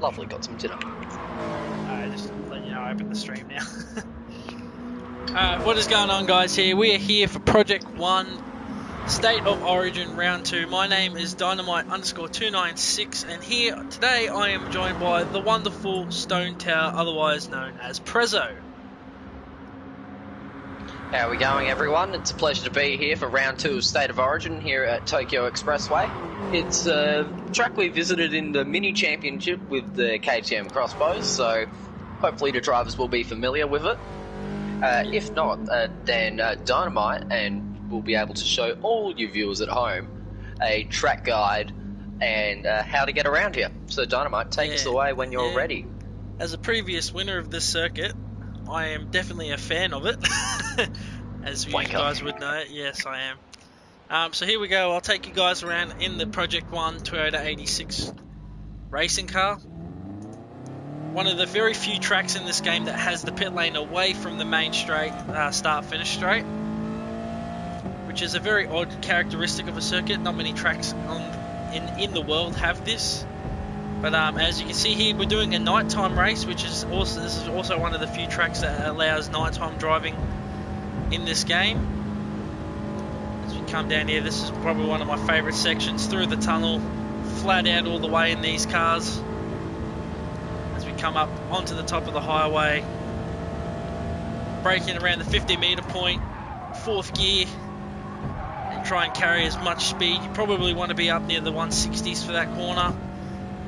Lovely, got some dinner. Just letting you know, I opened the stream now. What is going on, guys? Here we are here for Project 1 State of Origin Round 2. My name is Dynamite_296, and here today I am joined by the wonderful Stone Tower, otherwise known as Prezzo. How are we going, everyone? It's a pleasure to be here for round 2 of State of Origin here at Tokyo Expressway. It's a track we visited in the mini championship with the KTM crossbows, so hopefully the drivers will be familiar with it. If not, then Dynamite and we'll be able to show all you viewers at home a track guide and how to get around here. So Dynamite, take us away when you're ready. As a previous winner of this circuit, I am definitely a fan of it. As you guys would know, yes I am. So here we go, I'll take you guys around in the Project 1 Toyota 86 racing car. One of the very few tracks in this game that has the pit lane away from the main straight, start-finish straight, which is a very odd characteristic of a circuit. Not many tracks in the world have this. But as you can see here, we're doing a nighttime race, which is also one of the few tracks that allows nighttime driving in this game. As we come down here, this is probably one of my favourite sections, through the tunnel, flat out all the way in these cars. As we come up onto the top of the highway, braking around the 50-metre point, 4th gear, and try and carry as much speed. You probably want to be up near the 160s for that corner.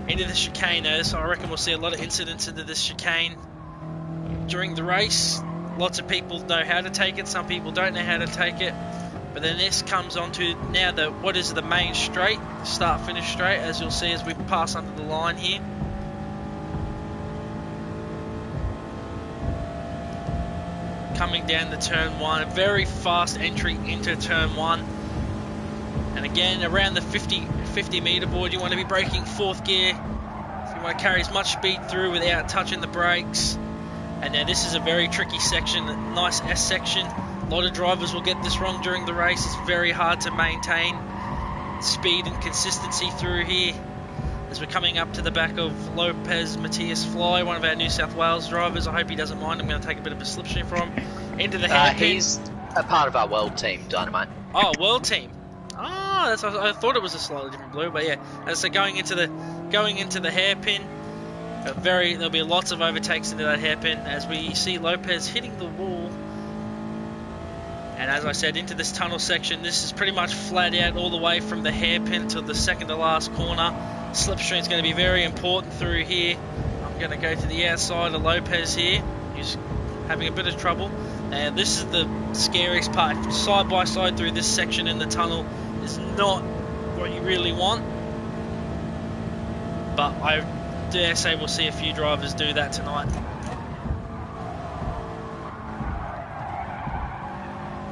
Into the chicane though, so I reckon we'll see a lot of incidents into this chicane during the race. Lots of people know how to take it, some people don't know how to take it. But then this comes onto now what is the main straight, start-finish straight, as you'll see as we pass under the line here. Coming down to turn 1, a very fast entry into turn 1. And again, around the 50 metre board, you want to be braking 4th gear. So you want to carry as much speed through without touching the brakes. And now this is a very tricky section, a nice S section. A lot of drivers will get this wrong during the race. It's very hard to maintain speed and consistency through here. As we're coming up to the back of Lopez Matthias Fly, one of our New South Wales drivers. I hope he doesn't mind. I'm going to take a bit of a slipstream from him. Into the hairpin. He's a part of our world team, Dynamite. Oh, world team. Oh, I thought it was a slightly different blue, but yeah. As so going into the hairpin, there'll be lots of overtakes into that hairpin as we see Lopez hitting the wall. And as I said, into this tunnel section, this is pretty much flat out all the way from the hairpin to the second to last corner. Slipstream is going to be very important through here. I'm going to go to the outside of Lopez here. He's having a bit of trouble. And this is the scariest part. Side by side through this section in the tunnel is not what you really want. But I dare say we'll see a few drivers do that tonight.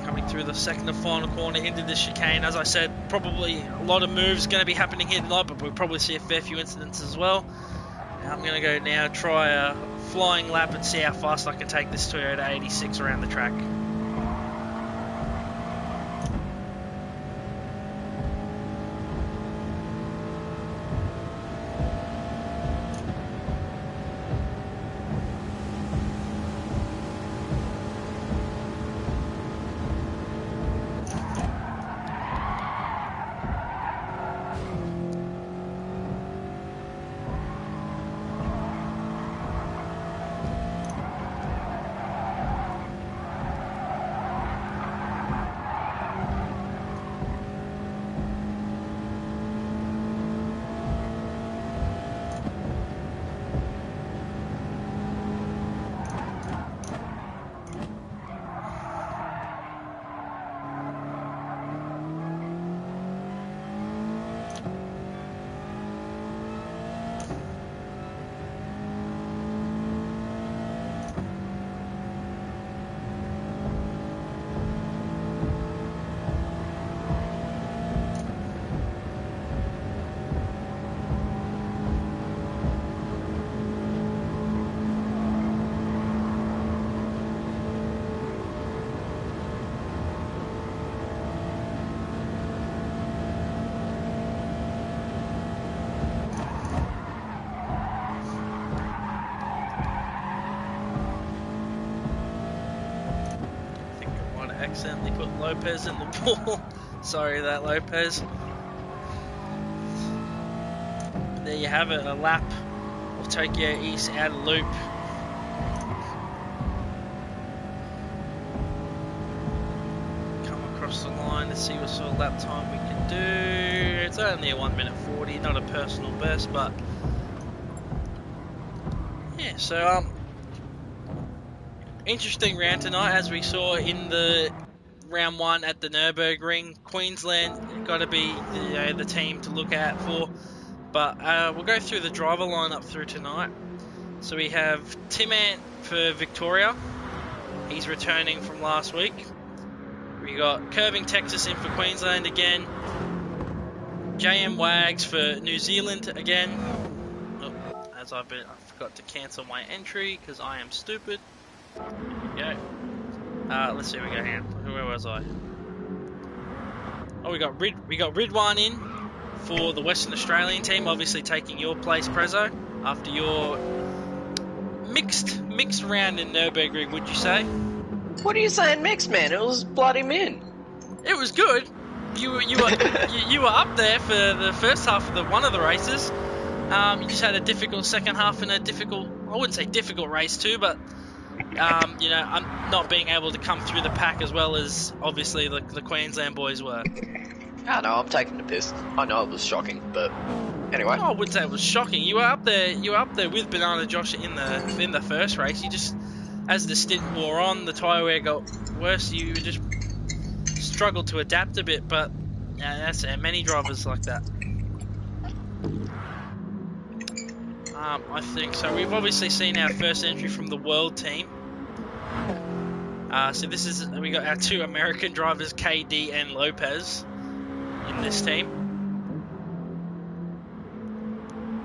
Coming through the second and final corner into the chicane. As I said, probably a lot of moves going to be happening here tonight, but we'll probably see a fair few incidents as well. Now I'm going to go now try a flying lap and see how fast I can take this Toyota 86 around the track. accidentally put Lopez in the pool. Sorry that, Lopez. There you have it, a lap of Tokyo East outer loop. Come across the line to see what sort of lap time we can do. It's only a 1 minute 40, not a personal best, but yeah, so interesting round tonight, as we saw in the round 1 at the Nürburgring. Queensland got to be the team to look out for. But we'll go through the driver lineup through tonight. So we have Tim Ant for Victoria. He's returning from last week. We got Curving Texas in for Queensland again. JM Wags for New Zealand again. Oh, I forgot to cancel my entry because I am stupid. There we go. Let's see. We go. Hang on. Where was I? Oh, we got Ridwan in for the Western Australian team, obviously taking your place, Prezzo, after your mixed round in Nürburgring, would you say? What are you saying mixed, man? It was bloody min. It was good. You were up there for the first half of one of the races. You just had a difficult second half and I wouldn't say difficult race too, but I'm not being able to come through the pack as well as obviously the Queensland boys were. I know, I'm taking the piss. I know it was shocking, but anyway. Oh, I wouldn't say it was shocking. You were up there with Banana Josh in the first race. You just, as the stint wore on, the tyre wear got worse. You just struggled to adapt a bit, but yeah, that's it. Many drivers like that. I think so. We've obviously seen our first entry from the world team. So we got our 2 American drivers, KD and Lopez, in this team.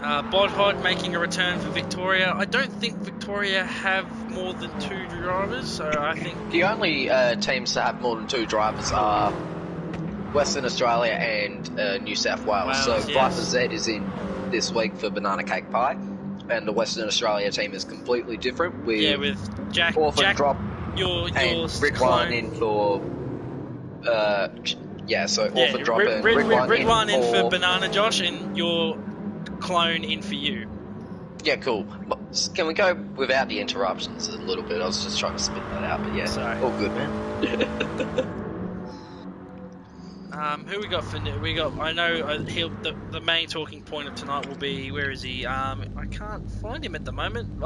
Bodhod making a return for Victoria. I don't think Victoria have more than 2 drivers, so I think the only teams to have more than 2 drivers are Western Australia and New South Wales. So yes. Viper Z is in this week for Banana Cake Pie, and the Western Australia team is completely different with Jack Drop your and Rick One in for Orphan Drop and Ridwan in for Banana Josh and your clone in for you. Yeah, cool. Can we go without the interruptions a little bit? I was just trying to spit that out, but yeah, sorry. All good, man. Who we got for? I know the main talking point of tonight will be, where is he? I can't find him at the moment.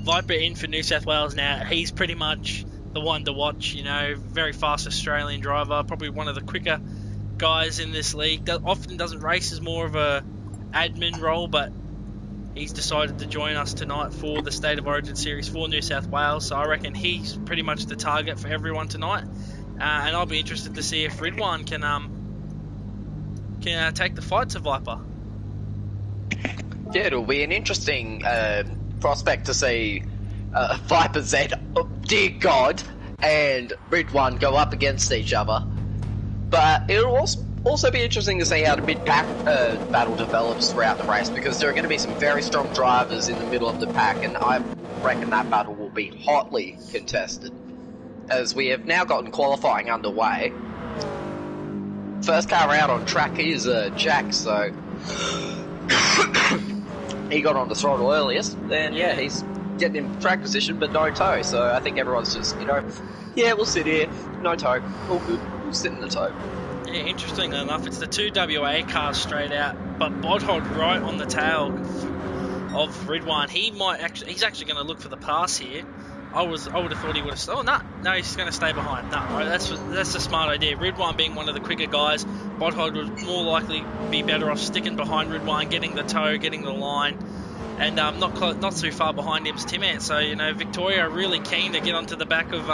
Viper in for New South Wales now. He's pretty much the one to watch. Very fast Australian driver, probably one of the quicker guys in this league. Often doesn't race as more of a admin role, but he's decided to join us tonight for the State of Origin series for New South Wales. So I reckon he's pretty much the target for everyone tonight. And I'll be interested to see if Ridwan can take the fight to Viper. Yeah, it'll be an interesting prospect to see Viper Z, oh, dear God, and Ridwan go up against each other. But it'll also be interesting to see how the mid-pack battle develops throughout the race, because there are going to be some very strong drivers in the middle of the pack, and I reckon that battle will be hotly contested, as we have now gotten qualifying underway. First car out on track is Jack, so he got on the throttle earliest. Then yeah, he's getting in track position, but no tow. So I think everyone's just, we'll sit here, no tow, all good, we'll sit in the tow. Yeah, interestingly enough, it's the 2 WA cars straight out, but Bodhod right on the tail of Ridwan. He's actually going to look for the pass here. I would have thought he would have. Oh no, he's going to stay behind. No, right, that's a smart idea. Ridwan being one of the quicker guys, Bodhod would more likely be better off sticking behind Ridwan, getting the tow, getting the line, and not too far behind him's Tim Ant. So Victoria are really keen to get onto the back of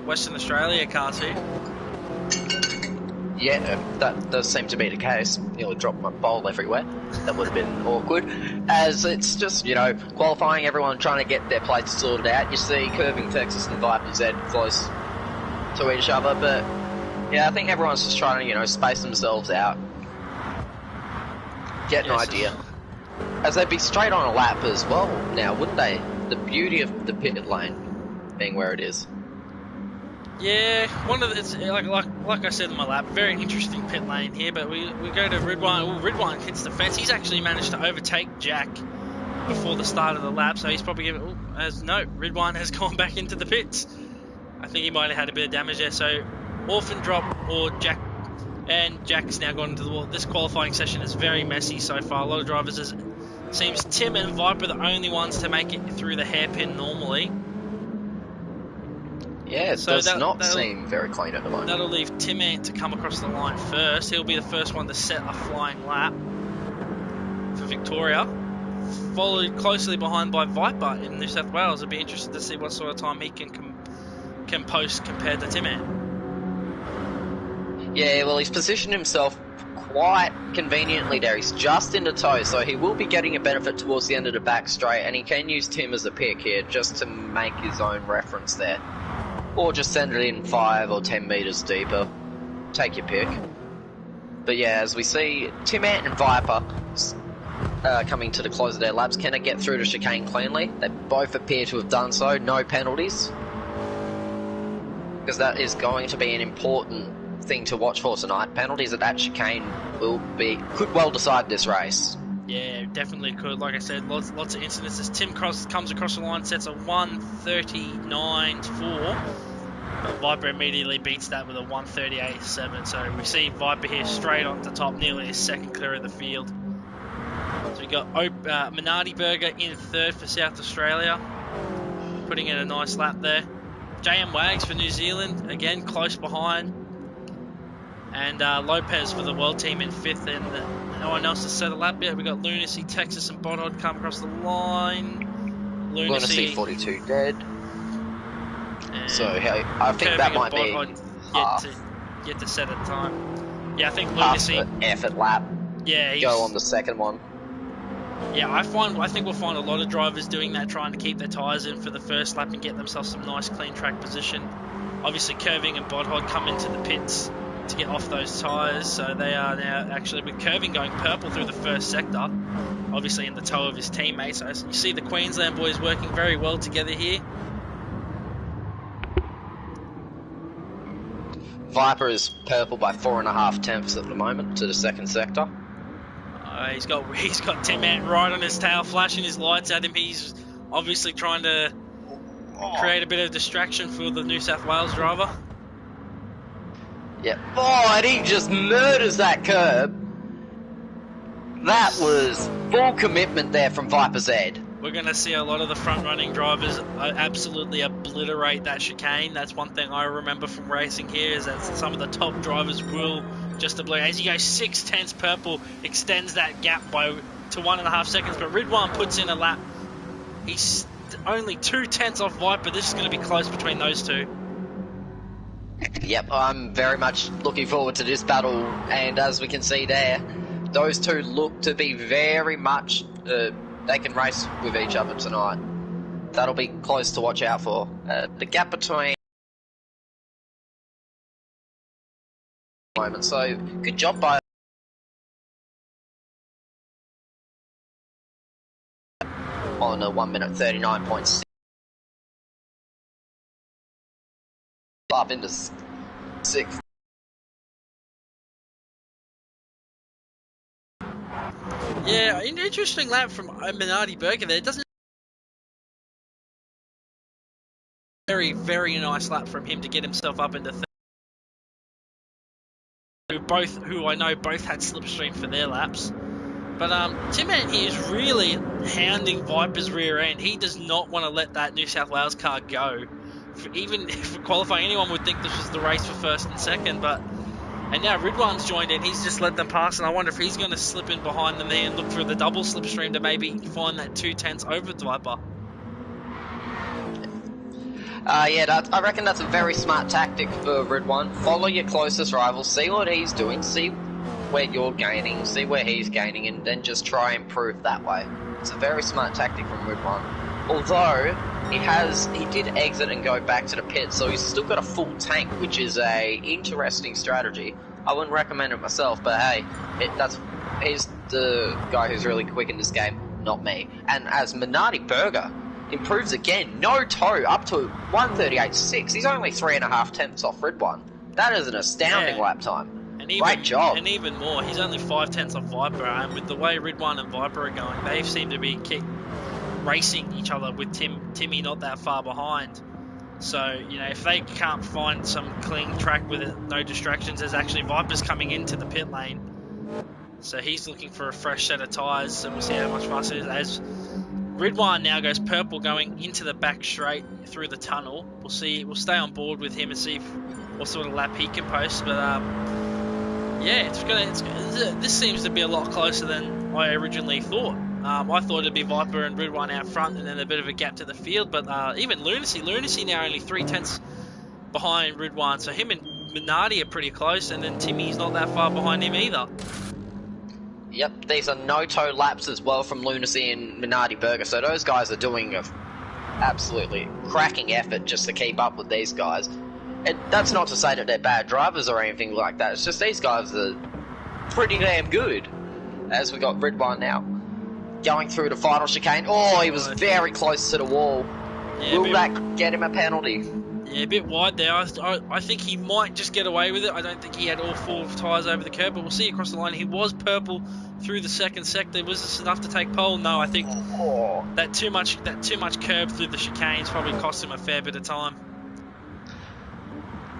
Western Australia cars here. Yeah, that does seem to be the case. Nearly dropped my bowl everywhere. That would have been awkward. As it's just, qualifying, everyone trying to get their plates sorted out. You see Curving Texas and Viper Z close to each other, but yeah, I think everyone's just trying to, space themselves out. Get an idea. As they'd be straight on a lap as well now, wouldn't they? The beauty of the pit lane being where it is. Yeah, one of the, it's like I said in my lap, very interesting pit lane here. But we go to Ridwan. Oh, Ridwan hits the fence. He's actually managed to overtake Jack before the start of the lap, so he's probably giving. No, Ridwan has gone back into the pits. I think he might have had a bit of damage there. So orphan drop or Jack, and Jack's now gone into the wall. This qualifying session is very messy so far. A lot of drivers seems Tim and Viper the only ones to make it through the hairpin normally. Yeah, it does not seem very clean at the moment. That'll leave Tim Ant to come across the line first. He'll be the first one to set a flying lap for Victoria, followed closely behind by Viper in New South Wales. It'll be interesting to see what sort of time he can post compared to Tim Ant. Yeah, well, he's positioned himself quite conveniently there. He's just in the toe, so he will be getting a benefit towards the end of the back straight, and he can use Tim as a pick here just to make his own reference there. Or just send it in 5 or 10 metres deeper. Take your pick. But yeah, as we see, Tim Ant and Viper coming to the close of their laps. Can they get through the chicane cleanly? They both appear to have done so. No penalties. Because that is going to be an important thing to watch for tonight. Penalties at that chicane could well decide this race. Yeah, definitely could. Like I said, lots of incidences. Tim comes across the line, sets a 1:39.4, but Viper immediately beats that with a 1:38.7. So we see Viper here straight on the top, nearly a second clear of the field. So we got Minardi Burger in third for South Australia, putting in a nice lap there. JM Wags for New Zealand, again close behind. And Lopez for the world team in fifth, and no one else has set a lap yet. We got Lunacy, Texas, and Bodod come across the line. Lunacy 42 dead. So I think that might be yet to set a time. Yeah, I think Lunacy effort lap. Yeah, go on the second one. Yeah, I think we'll find a lot of drivers doing that, trying to keep their tyres in for the first lap and get themselves some nice clean track position. Obviously, Curving and Bodhod come into the pits to get off those tyres, so they are now actually with Curving going purple through the first sector, obviously in the toe of his teammates. So you see the Queensland boys working very well together here. Viper is purple by 4.5 tenths at the moment to the second sector. He's got Tim Ant right on his tail, flashing his lights at him. He's obviously trying to create a bit of distraction for the New South Wales driver. Yep. Oh, and he just murders that curb. That was full commitment there from Viper's Ed. We're going to see a lot of the front-running drivers absolutely obliterate that chicane. That's one thing I remember from racing here, is that some of the top drivers will just obliterate. As he goes 6/10 purple, extends that gap to 1.5 seconds, but Ridwan puts in a lap. He's only 2/10 off Viper. This is going to be close between those two. Yep, I'm very much looking forward to this battle, and as we can see there, those two look to be very much... they can race with each other tonight. That'll be close to watch out for. The gap between... moment. So, good job by... on a 1:39.6. Up into 6th. Yeah, an interesting lap from Minardi Burger there. It doesn't... Very, very nice lap from him to get himself up into third. Who I know both had slipstream for their laps. But Tim Ant here is really hounding Viper's rear end. He does not want to let that New South Wales car go. Even for qualifying, anyone would think this was the race for first and second, and now Ridwan's joined in. He's just let them pass, and I wonder if he's going to slip in behind them there and look for the double slipstream to maybe find that 2/10 over Viper. Yeah, I reckon that's a very smart tactic for Ridwan. Follow your closest rival, see what he's doing, see where you're gaining, see where he's gaining, and then just try and improve that way. It's a very smart tactic from Ridwan. Although he did exit and go back to the pit, so he's still got a full tank, which is a interesting strategy. I wouldn't recommend it myself, but hey, he's the guy who's really quick in this game, not me. And as Minardi Burger improves again. No toe, up to 1:38.6. He's only 3.5 tenths off Ridwan. That is an astounding lap time. Great job. And even more, he's only 5 tenths off Viper, and with the way Ridwan and Viper are going, they seem to be racing each other with Timmy not that far behind. So, you know, if they can't find some clean track with it, no distractions, there's actually Viper's coming into the pit lane. So he's looking for a fresh set of tyres, and we'll see how much faster it is. As Ridwan now goes purple going into the back straight through the tunnel. We'll stay on board with him and see what sort of lap he can post. But yeah, this seems to be a lot closer than I originally thought. I thought it'd be Viper and Ridwan out front and then a bit of a gap to the field, but even Lunacy now only 3 tenths behind Ridwan, so him and Minardi are pretty close, and then Timmy's not that far behind him either. Yep, these are no-toe laps as well from Lunacy and Minardi Berger, so those guys are doing an absolutely cracking effort just to keep up with these guys. And that's not to say that they're bad drivers or anything like that, it's just these guys are pretty damn good. As we got Ridwan now going through the final chicane. Oh, he was very close to the wall. Yeah, will that get him a penalty? Yeah, a bit wide there. I think he might just get away with it. I don't think he had all 4 tyres over the curb, but we'll see across the line. He was purple through the second sector. Was this enough to take pole? No, I think that too much curb through the chicanes probably cost him a fair bit of time.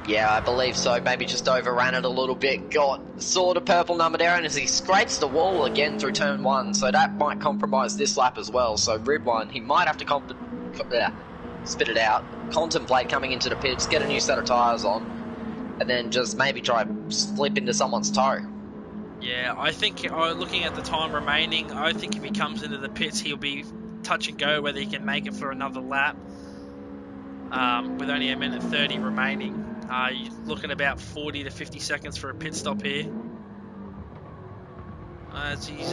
Yeah, I believe so. Maybe just overran it a little bit. Saw the purple number there, and as he scrapes the wall again through turn 1, so that might compromise this lap as well. So Ridwan, he might have to spit it out, contemplate coming into the pits, get a new set of tyres on, and then just maybe try slip into someone's toe. Yeah, I think looking at the time remaining, I think if he comes into the pits, he'll be touch and go whether he can make it for another lap. With only 1:30 remaining. You're looking about 40 to 50 seconds for a pit stop here. As he's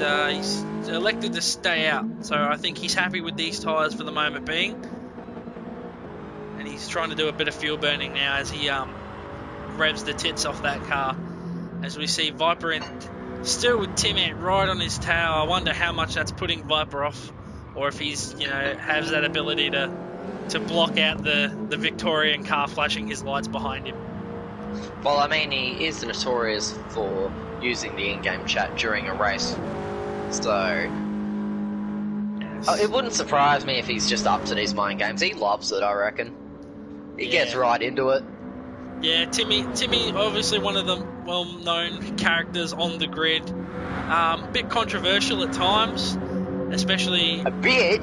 elected to stay out, so I think he's happy with these tyres for the moment being. And he's trying to do a bit of fuel burning now as he revs the tits off that car. As we see Viper in, still with Tim Ant right on his tail. I wonder how much that's putting Viper off, or if he's, you know, has that ability to block out the Victorian car flashing his lights behind him. Well, I mean, he is notorious for using the in-game chat during a race, so yes. It wouldn't surprise me if he's just up to these mind games. He loves it, I reckon. He gets right into it. Yeah, Timmy, obviously one of the well-known characters on the grid. Bit controversial at times, especially a bit.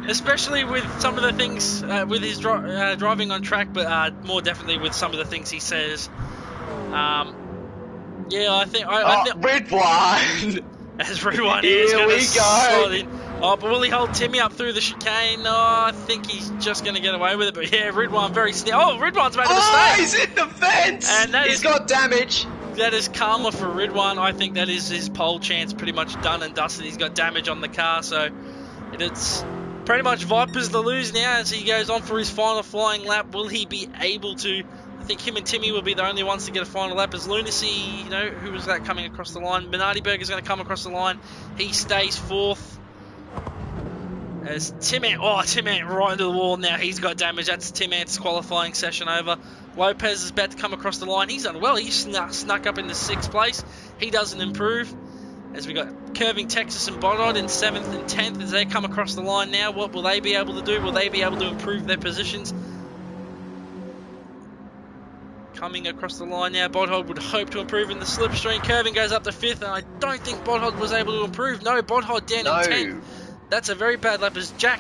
Especially with some of the things with his driving on track, but more definitely with some of the things he says. Yeah, I think Ridwan. As Ridwan is going to slot in. Oh, but will he hold Timmy up through the chicane? No, I think he's just going to get away with it. But yeah, Ridwan very Ridwan's made a mistake. Oh, he's in the fence. And he's got damage. That is karma for Ridwan. I think that is his pole chance pretty much done and dusted. He's got damage on the car, so it's pretty much Viper's the lose now as he goes on for his final flying lap. Will he be able to? I think him and Timmy will be the only ones to get a final lap. As Lunacy, you know, who was that coming across the line? Minardi Berger's going to come across the line. He stays 4th. As Tim Ant right into the wall now. He's got damage. That's Tim Ant's qualifying session over. Lopez is about to come across the line. He's done well. He snuck up into 6th place. He doesn't improve. As we got Curving Texas and Bodod in 7th and 10th as they come across the line now. What will they be able to do? Will they be able to improve their positions? Coming across the line now, Bodhod would hope to improve in the slipstream. Curving goes up to 5th, and I don't think Bodhod was able to improve. No, Bodhod down in 10th. That's a very bad lap as Jack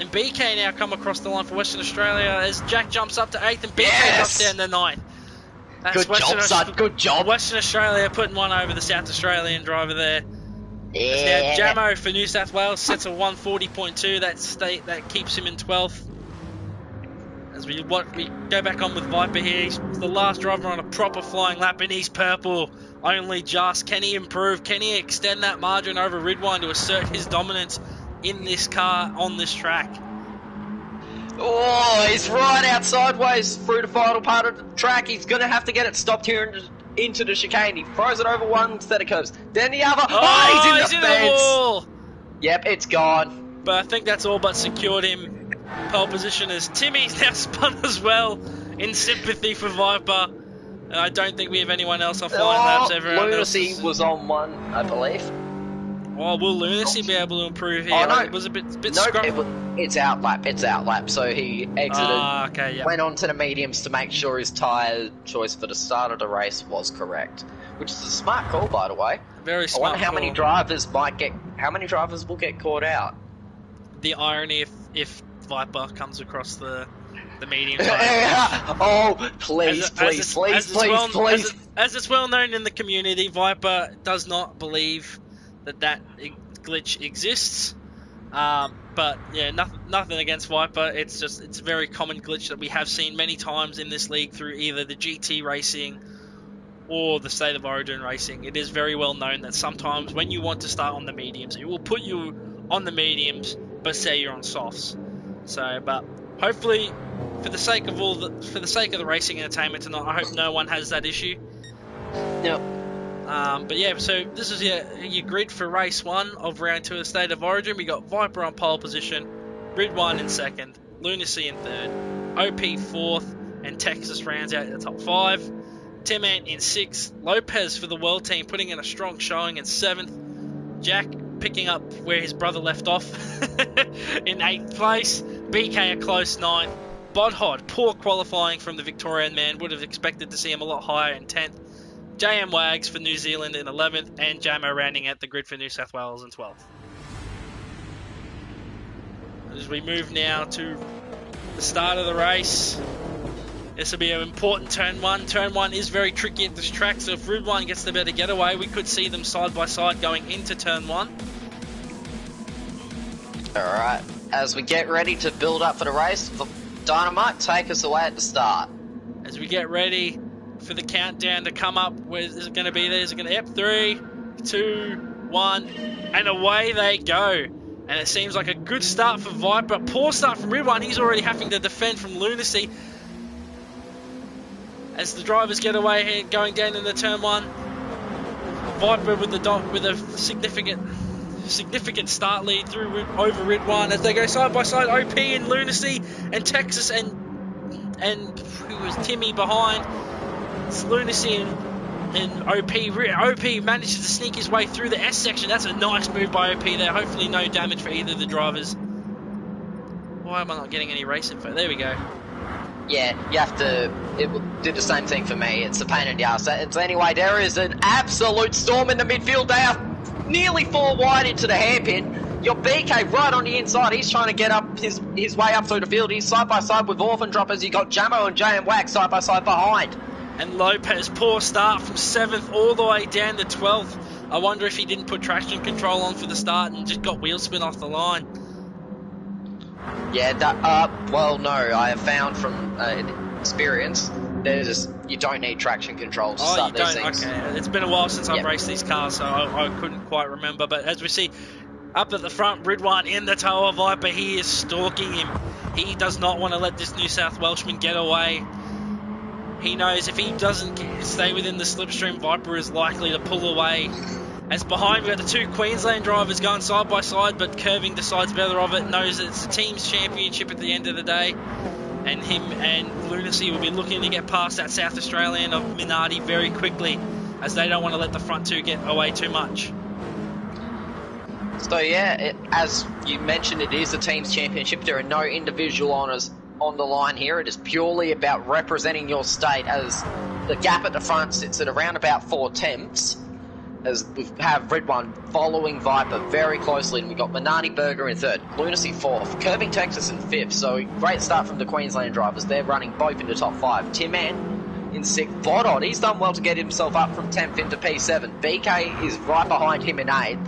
and BK now come across the line for Western Australia as Jack jumps up to 8th and BK drops down to 9th. That's good job, son. Good job. Western Australia putting one over the South Australian driver there. Yeah. Now Jamo for New South Wales sets a 140.2. That keeps him in 12th. As we go back on with Viper here, he's the last driver on a proper flying lap, and he's purple. Only just. Can he improve? Can he extend that margin over Ridwan to assert his dominance in this car on this track? Oh, he's right out sideways through the final part of the track. He's going to have to get it stopped here into the chicane. He throws it over one set of curves, then the other. Oh, he's in the fence. The wall. Yep, it's gone. But I think that's all but secured him pole position, as Timmy's now spun as well in sympathy for Viper. And I don't think we have anyone else offline laps. Everyone Lunacy else was on one, I believe. Oh, will Lunacy be able to improve here? Oh, no. It was a bit It's out lap. So he exited, okay, yeah. went on to the mediums to make sure his tyre choice for the start of the race was correct. Which is a smart call, by the way. Very smart. I wonder how many drivers will get caught out. The irony if Viper comes across the medium Oh, please. As it's well known in the community, Viper does not believe that glitch exists. But yeah, nothing against Viper. It's a very common glitch that we have seen many times in this league through either the GT racing or the State of Origin racing. It is very well known that sometimes when you want to start on the mediums, it will put you on the mediums, but say you're on softs. So, but hopefully, for the sake of the racing entertainment tonight, I hope no one has that issue. Yep. But yeah, so this is your grid for race 1 of round 2 of State of Origin. We got Viper on pole position, Grid 1 in 2nd, Lunacy in 3rd, OP 4th, and Texas rounds out the top 5. Tim Ant in 6th, Lopez for the world team putting in a strong showing in 7th, Jack picking up where his brother left off in 8th place, BK a close 9th, Bodhod poor qualifying from the Victorian man, would have expected to see him a lot higher in 10th, JM Wags for New Zealand in 11th, and Jamo rounding out the grid for New South Wales in 12th. As we move now to the start of the race, this will be an important turn 1. Turn 1 is very tricky at this track, so if Rid 1 gets the better getaway, we could see them side by side going into turn 1. Alright, as we get ready to build up for the race, Dynamite, take us away at the start. As we get ready for the countdown to come up, where is it going to be there? Is it going to, yep, 3, 2, 1, and away they go. And it seems like a good start for Viper. Poor start from Rid 1. He's already having to defend from Lunacy. As the drivers get away here, going down into turn 1, Viper with a significant start lead through over Rid 1 as they go side by side. OP and Lunacy and Texas and who was Timmy behind. It's Lunacy and OP. OP manages to sneak his way through the S section. That's a nice move by OP there. Hopefully no damage for either of the drivers. Why am I not getting any race info? There we go. Yeah, you have to. It will do the same thing for me. It's a pain in the ass. So anyway, there is an absolute storm in the midfield. They are nearly 4 wide into the hairpin. Your BK right on the inside. He's trying to get up his way up through the field. He's side by side with Orphan Droppers. You got Jamo and JM Wax side by side behind. And Lopez, poor start from 7th all the way down to 12th. I wonder if he didn't put traction control on for the start and just got wheel spin off the line. Yeah, well, no, I have found from experience, you don't need traction control to start these things. Okay, it's been a while since I've raced these cars, so I couldn't quite remember. But as we see, up at the front, Rid 1 in the tow of Viper, he is stalking him. He does not want to let this New South Welshman get away. He knows if he doesn't stay within the slipstream, Viper is likely to pull away. As behind, we've got the 2 Queensland drivers going side by side, but Curving decides better of it, knows that it's the team's championship at the end of the day. And him and Lunacy will be looking to get past that South Australian of Minardi very quickly, as they don't want to let the front 2 get away too much. So yeah, as you mentioned, it is the team's championship. There are no individual honours on the line here. It is purely about representing your state, as the gap at the front sits at around about 4 tenths. As we have Rid 1 following Viper very closely, and we've got Manani Burger in 3rd, Lunacy 4th, Curving Texas in 5th, so great start from the Queensland drivers. They're running both in the top 5. Tim Ann in 6th, Bodod, he's done well to get himself up from 10th into P7. BK is right behind him in 8th,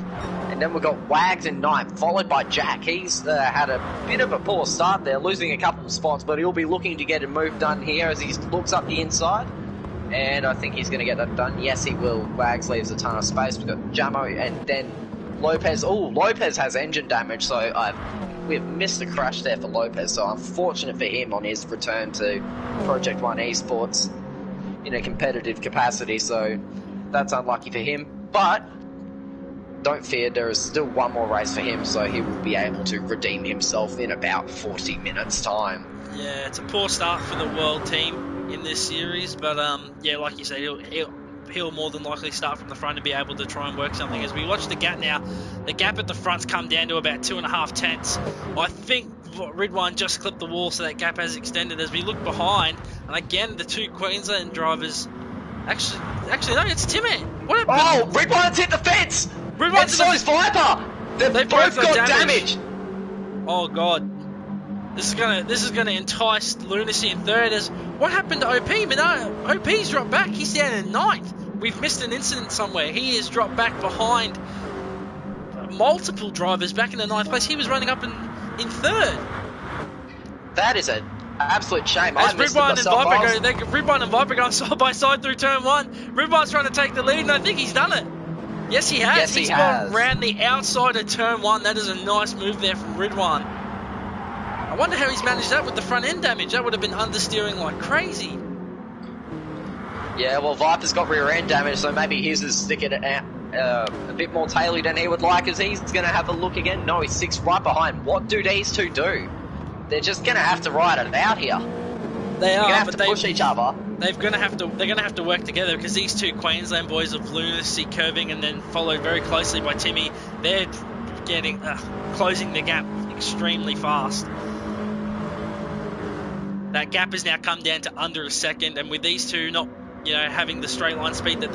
and then we've got Wags in 9th, followed by Jack. He's had a bit of a poor start there, losing a couple of spots, but he'll be looking to get a move done here as he looks up the inside. And I think he's going to get that done. Yes, he will. Wags leaves a ton of space. We've got Jamo and then Lopez. Oh, Lopez has engine damage, so we've missed a crash there for Lopez. So unfortunate for him on his return to Project 1 eSports in a competitive capacity. So that's unlucky for him. But don't fear, there is still one more race for him, so he will be able to redeem himself in about 40 minutes' time. Yeah, it's a poor start for the world team in this series, but yeah, like you said, he'll more than likely start from the front and be able to try and work something. As we watch the gap now, the gap at the front's come down to about 2.5 tenths. I think Ridwan just clipped the wall, so that gap has extended. As we look behind, and again, the two Queensland drivers. Actually, no, it's Timmy. What happened? Oh, Ridwan's hit the fence! Ridwan's and so is Viper! They've both got damage! Oh god. This is gonna entice Lunacy in third. As what happened to OP? OP's dropped back. He's down in ninth. We've missed an incident somewhere. He is dropped back behind multiple drivers back in the ninth place. He was running up in third. That is an absolute shame. As Ridwan and Viper going side by side through turn one. Ridwan's trying to take the lead, and I think he's done it. Yes, he has. Yes, He's gone round the outside of turn one. That is a nice move there from Ridwan. I wonder how he's managed that with the front end damage. That would have been understeering like crazy. Yeah, well, Viper's got rear end damage, so maybe his is sticking it out a bit more taily than he would like, as he's going to have a look again. No, he's 6 right behind. What do these two do? They're just going to have to ride it out here. They are, going to have to push each other. They're going to have to work together, because these two Queensland boys of Lunacy curving and then followed very closely by Timmy, they're getting closing the gap extremely fast. That gap has now come down to under a second, and with these two not, having the straight line speed that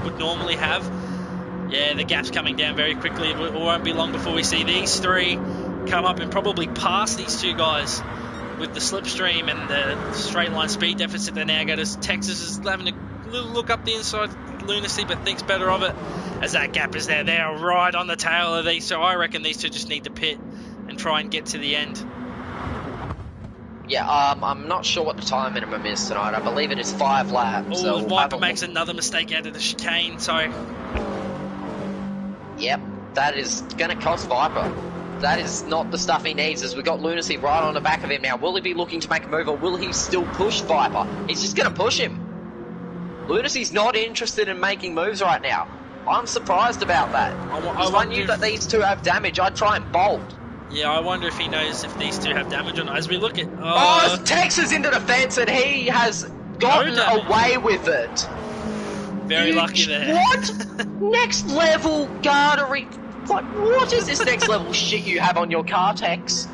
would normally have, yeah, the gap's coming down very quickly. It won't be long before we see these three come up and probably pass these two guys with the slipstream and the straight line speed deficit they now got. As Texas is having a little look up the inside Lunacy, but thinks better of it, as that gap is there. They are right on the tail of these, so I reckon these two just need to pit and try and get to the end. Yeah, I'm not sure what the time minimum is tonight. I believe it is 5 laps. Oh, so Viper makes another mistake out of the chicane, so... Yep, that is going to cost Viper. That is not the stuff he needs, as we've got Lunacy right on the back of him now. Will he be looking to make a move, or will he still push Viper? He's just going to push him. Lunacy's not interested in making moves right now. I'm surprised about that. If I knew that these two have damage, I'd try and bolt. Yeah, I wonder if he knows if these two have damage or not. As we look at... Oh, Texas into the fence, and he has gotten away with it. Very lucky there. What? Next level gardery. Like, what is this next level shit you have on your car, Tex?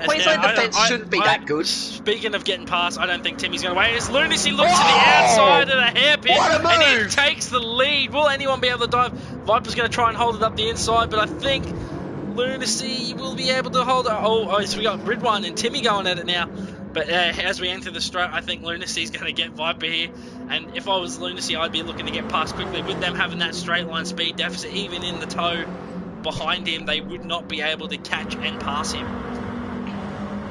Queensland defence shouldn't be that good. Speaking of getting past, I don't think Timmy's going to wait. As Lunacy looks to the outside of the hairpin, and he takes the lead. Will anyone be able to dive? Viper's going to try and hold it up the inside, but I think Lunacy will be able to hold it. Oh, so we got Ridwan and Timmy going at it now. But as we enter the straight, I think Lunacy's going to get Viper here. And if I was Lunacy, I'd be looking to get past quickly. With them having that straight line speed deficit, even in the toe behind him, they would not be able to catch and pass him.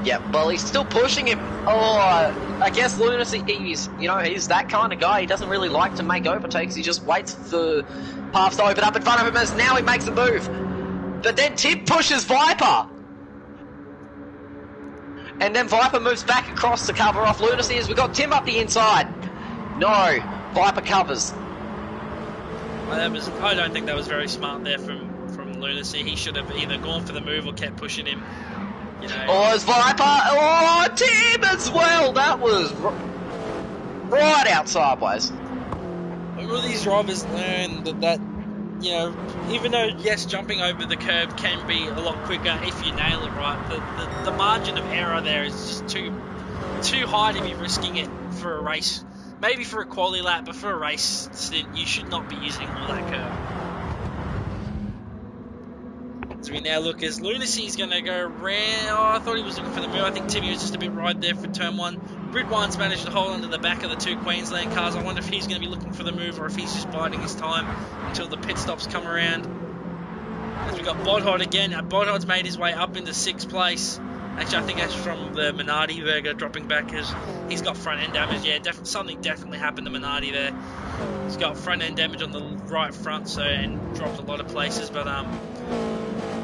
Yeah, well, he's still pushing him. Oh, I guess Lunacy, he's that kind of guy. He doesn't really like to make overtakes. He just waits for the paths to open up in front of him, as now he makes a move. But then Tim pushes Viper. And then Viper moves back across to cover off Lunacy, as we got Tim up the inside. No, Viper covers. I don't think that was very smart there from Lunacy. He should have either gone for the move or kept pushing him. Oh, it's Viper. Oh, Tim as well. That was right out sideways. Will these drivers learn that even though, yes, jumping over the curb can be a lot quicker if you nail it right, the margin of error there is just too high to be risking it for a race. Maybe for a quality lap, but for a race stint, you should not be using all that curve. As we now look, as Lunacy's going to go around. Oh, I thought he was looking for the move. I think Timmy was just a bit right there for turn one. Ridwan's managed to hold onto the back of the two Queensland cars. I wonder if he's going to be looking for the move, or if he's just biding his time until the pit stops come around. As we got Bodhod again. Bodhod's made his way up into 6th place. Actually, I think that's from the Minardi Burger dropping back, because he's got front end damage. Yeah, something definitely happened to Minardi there. He's got front end damage on the right front, and dropped a lot of places. But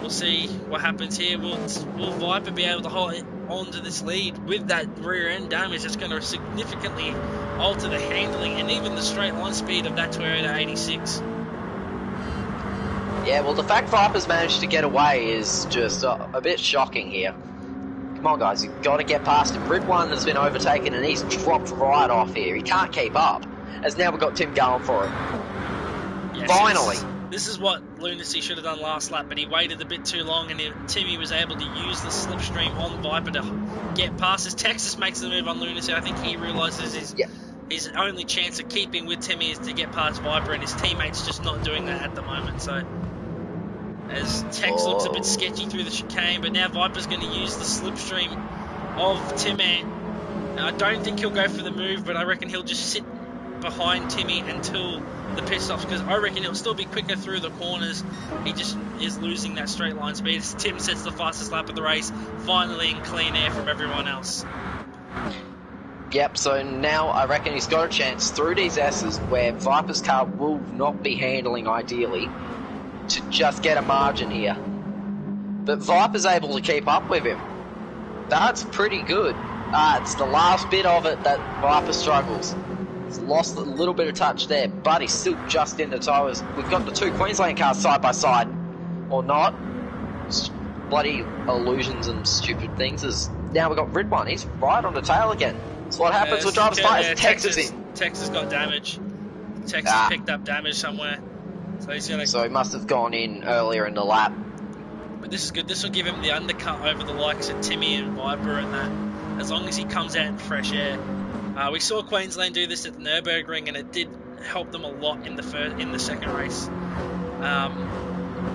we'll see what happens here. Will Viper be able to hold on to this lead with that rear end damage? That's going to significantly alter the handling and even the straight line speed of that Toyota 86. Yeah, well, the fact Viper's managed to get away is just a bit shocking here. Come on, guys, you've got to get past him. Rid1 has been overtaken, and he's dropped right off here. He can't keep up, as now we've got Tim going for it. Yes, Finally! This is what Lunacy should have done last lap, but he waited a bit too long, and Timmy was able to use the slipstream on Viper to get past us. Texas makes the move on Lunacy. I think he realises his only chance of keeping with Timmy is to get past Viper, and his teammate's just not doing that at the moment. So, as Tex looks a bit sketchy through the chicane, but now Viper's going to use the slipstream of Timmy. Now, I don't think he'll go for the move, but I reckon he'll just sit behind Timmy until the pit stops, because I reckon he'll still be quicker through the corners. He just is losing that straight line speed as Tim sets the fastest lap of the race, finally in clean air from everyone else. Yep, so now I reckon he's got a chance through these S's where Viper's car will not be handling ideally to just get a margin here. But Viper's able to keep up with him. That's pretty good. It's the last bit of it that Viper struggles. He's lost a little bit of touch there, but he's still just in the tires. We've got the two Queensland cars side by side. Or not. Bloody illusions and stupid things. Now we've got Rid1. He's right on the tail again. That's what happens with drivers' tires. Texas in. Texas got damage. Texas picked up damage somewhere. So he's gonna. So he must have gone in earlier in the lap. But this is good. This will give him the undercut over the likes of Timmy and Viper and that. As long as he comes out in fresh air. We saw Queensland do this at the Nürburgring, and it did help them a lot in the second race.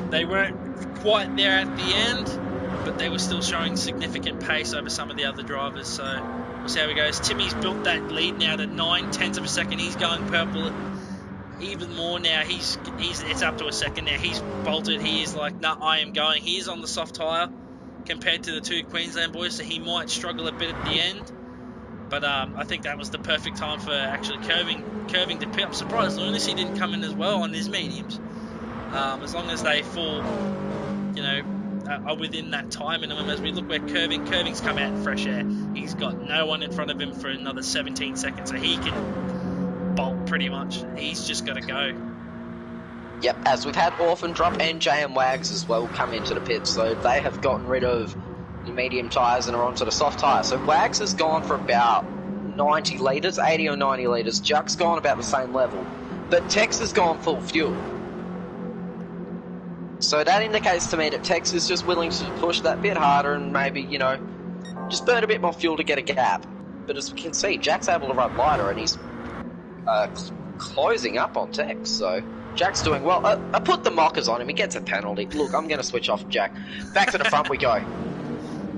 They weren't quite there at the end, but they were still showing significant pace over some of the other drivers. So we'll see how he goes. Timmy's built that lead now to 0.9 of a second. He's going purple even more now. It's up to a second now. He's bolted. He is like, nah, I am going. He is on the soft tyre compared to the two Queensland boys, so he might struggle a bit at the end. But I think that was the perfect time for actually curving to pit. I'm surprised Lunacy didn't come in as well on his mediums. As long as they fall, are within that time minimum. As we look where Curving's come out in fresh air. He's got no one in front of him for another 17 seconds, so he can bolt pretty much. He's just got to go. Yep, as we've had Orphan Drop and JM Wags as well come into the pit, so they have gotten rid of the medium tyres and are onto the soft tyres. So Wags has gone for about 90 litres, 80 or 90 litres. Juck's gone about the same level, but Tex has gone full fuel. So that indicates to me that Tex is just willing to push that bit harder and maybe, just burn a bit more fuel to get a gap. But as we can see, Jack's able to run lighter and he's closing up on Tex, so Jack's doing well. I put the mockers on him, he gets a penalty. Look, I'm going to switch off Jack. Back to the front we go.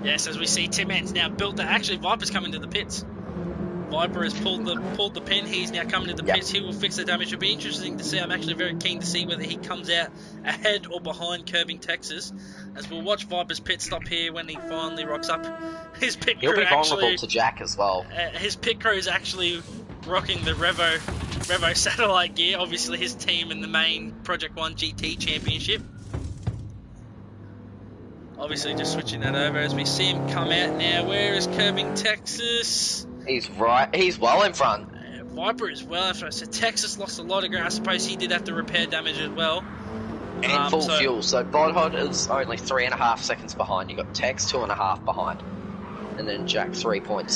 Yes, as we see Tim Ant's now built that. Actually, Viper's coming to the pits. Viper has pulled the pin. He's now coming to the pits. He will fix the damage. It'll be interesting to see. I'm actually very keen to see whether he comes out ahead or behind Curving Texas. As we'll watch Viper's pit stop here when he finally rocks up. His pit crew He'll be vulnerable to Jack as well. His pit crew is actually rocking the Revo satellite gear. Obviously his team in the main Project 1 GT Championship. Obviously just switching that over as we see him come out now. Where is Curving Texas? He's right. He's well in front. Viper is well in front. So Texas lost a lot of ground. I suppose he did have to repair damage as well. And full fuel. So Bodhod is only 3.5 seconds behind. You got Tex 2.5 behind. And then Jack 3.6.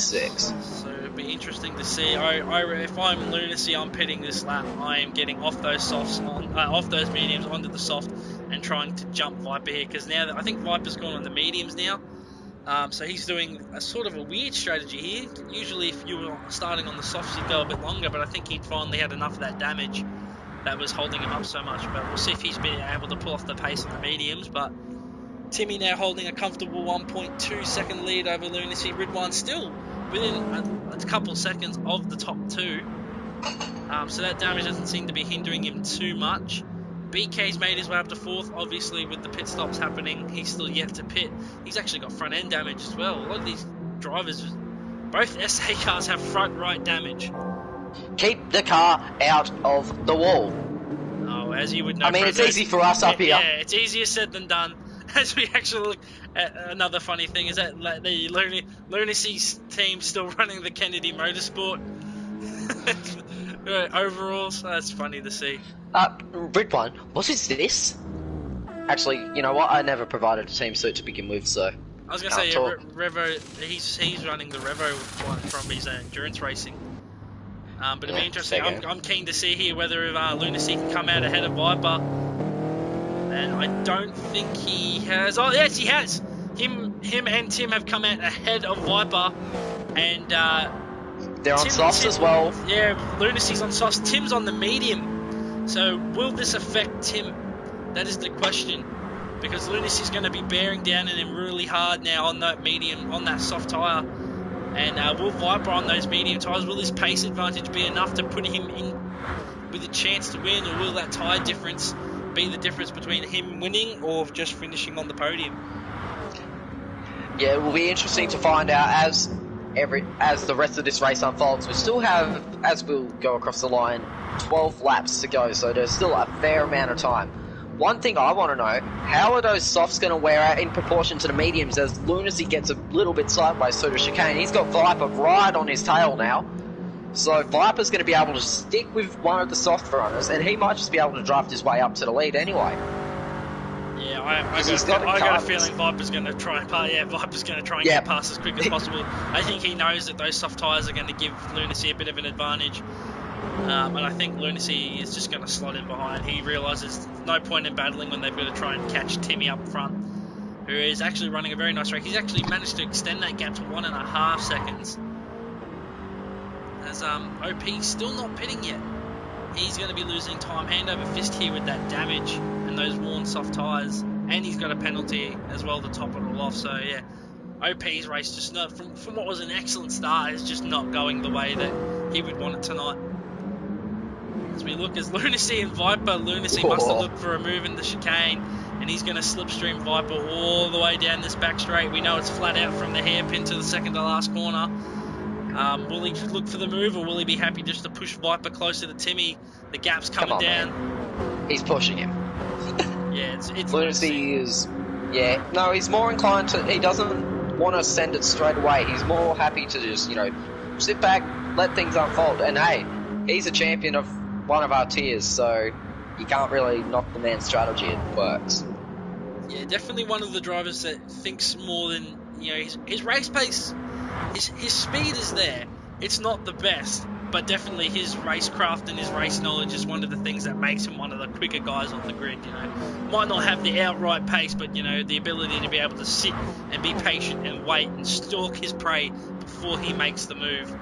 So it'll be interesting to see. If I'm Lunacy, I'm pitting this lap. I am getting off those softs off those mediums onto the soft and trying to jump Viper here, because now I think Viper's gone on the mediums now. So he's doing a sort of a weird strategy here. Usually if you were starting on the softs you'd go a bit longer, but I think he'd finally had enough of that damage that was holding him up so much. But we'll see if he's been able to pull off the pace on the mediums. But Timmy now holding a comfortable 1.2 second lead over Lunacy. Rid1 still within a couple seconds of the top two. So that damage doesn't seem to be hindering him too much. BK's made his way up to fourth. Obviously with the pit stops happening, he's still yet to pit. He's actually got front end damage as well. A lot of these drivers, both SA cars have front right damage. Keep the car out of the wall. Oh, as you would know. I mean, it's easy for us up here. Yeah, it's easier said than done. As we actually look at another funny thing is that the Lunacy's team still running the Kennedy Motorsport overalls. That's funny to see. Rid1, what is this? Actually, you know what? I never provided a team suit to begin with, so... I was going to say, yeah, Revo, he's running the Revo one from his endurance racing. But it'd be interesting. I'm keen to see here whether Lunacy can come out ahead of Viper. And I don't think he has. Oh, yes, he has. Him and Tim have come out ahead of Viper. And they're on softs as well. Yeah, Lunacy's on softs. Tim's on the medium. So will this affect Tim? That is the question. Because Lunacy's going to be bearing down on him really hard now on that medium, on that soft tyre. And will Viper on those medium tyres, will his pace advantage be enough to put him in with a chance to win? Or will that tyre difference be the difference between him winning or just finishing on the podium? Yeah, it will be interesting to find out as the rest of this race unfolds. We still have, as we'll go across the line, 12 laps to go, so there's still a fair amount of time. One thing I want to know, how are those softs going to wear out in proportion to the mediums as Lunacy gets a little bit sideways through the chicane? He's got Viper right on his tail now. So Viper's going to be able to stick with one of the soft runners, and he might just be able to draft his way up to the lead anyway. Yeah, I got a feeling Viper's going to try and get past as quick as possible. I think he knows that those soft tyres are going to give Lunacy a bit of an advantage. And I think Lunacy is just going to slot in behind. He realises no point in battling when they've got to try and catch Timmy up front, who is actually running a very nice race. He's actually managed to extend that gap to 1.5 seconds. As OP's still not pitting yet. He's going to be losing time hand over fist here with that damage and those worn soft tyres. And he's got a penalty as well to top it all off. So yeah, OP's race just not, from what was an excellent start, is just not going the way that he would want it tonight. As we look as Lunacy and Viper, Lunacy must have looked for a move in the chicane, and he's going to slipstream Viper all the way down this back straight. We know it's flat out from the hairpin to the second to last corner. Will he look for the move, or will he be happy just to push Viper closer to Timmy? The gap's coming down. Man. He's pushing him. Yeah, it's Lunacy is... Yeah, no, he's more inclined to... He doesn't want to send it straight away. He's more happy to just, you know, sit back, let things unfold. And hey, he's a champion of one of our tiers, so you can't really knock the man's strategy. It works. Yeah, definitely one of the drivers that thinks more than, you know, his race pace, his speed is there. It's not the best, but definitely his racecraft and his race knowledge is one of the things that makes him one of the quicker guys on the grid. You know, might not have the outright pace, but you know, the ability to be able to sit and be patient and wait and stalk his prey before he makes the move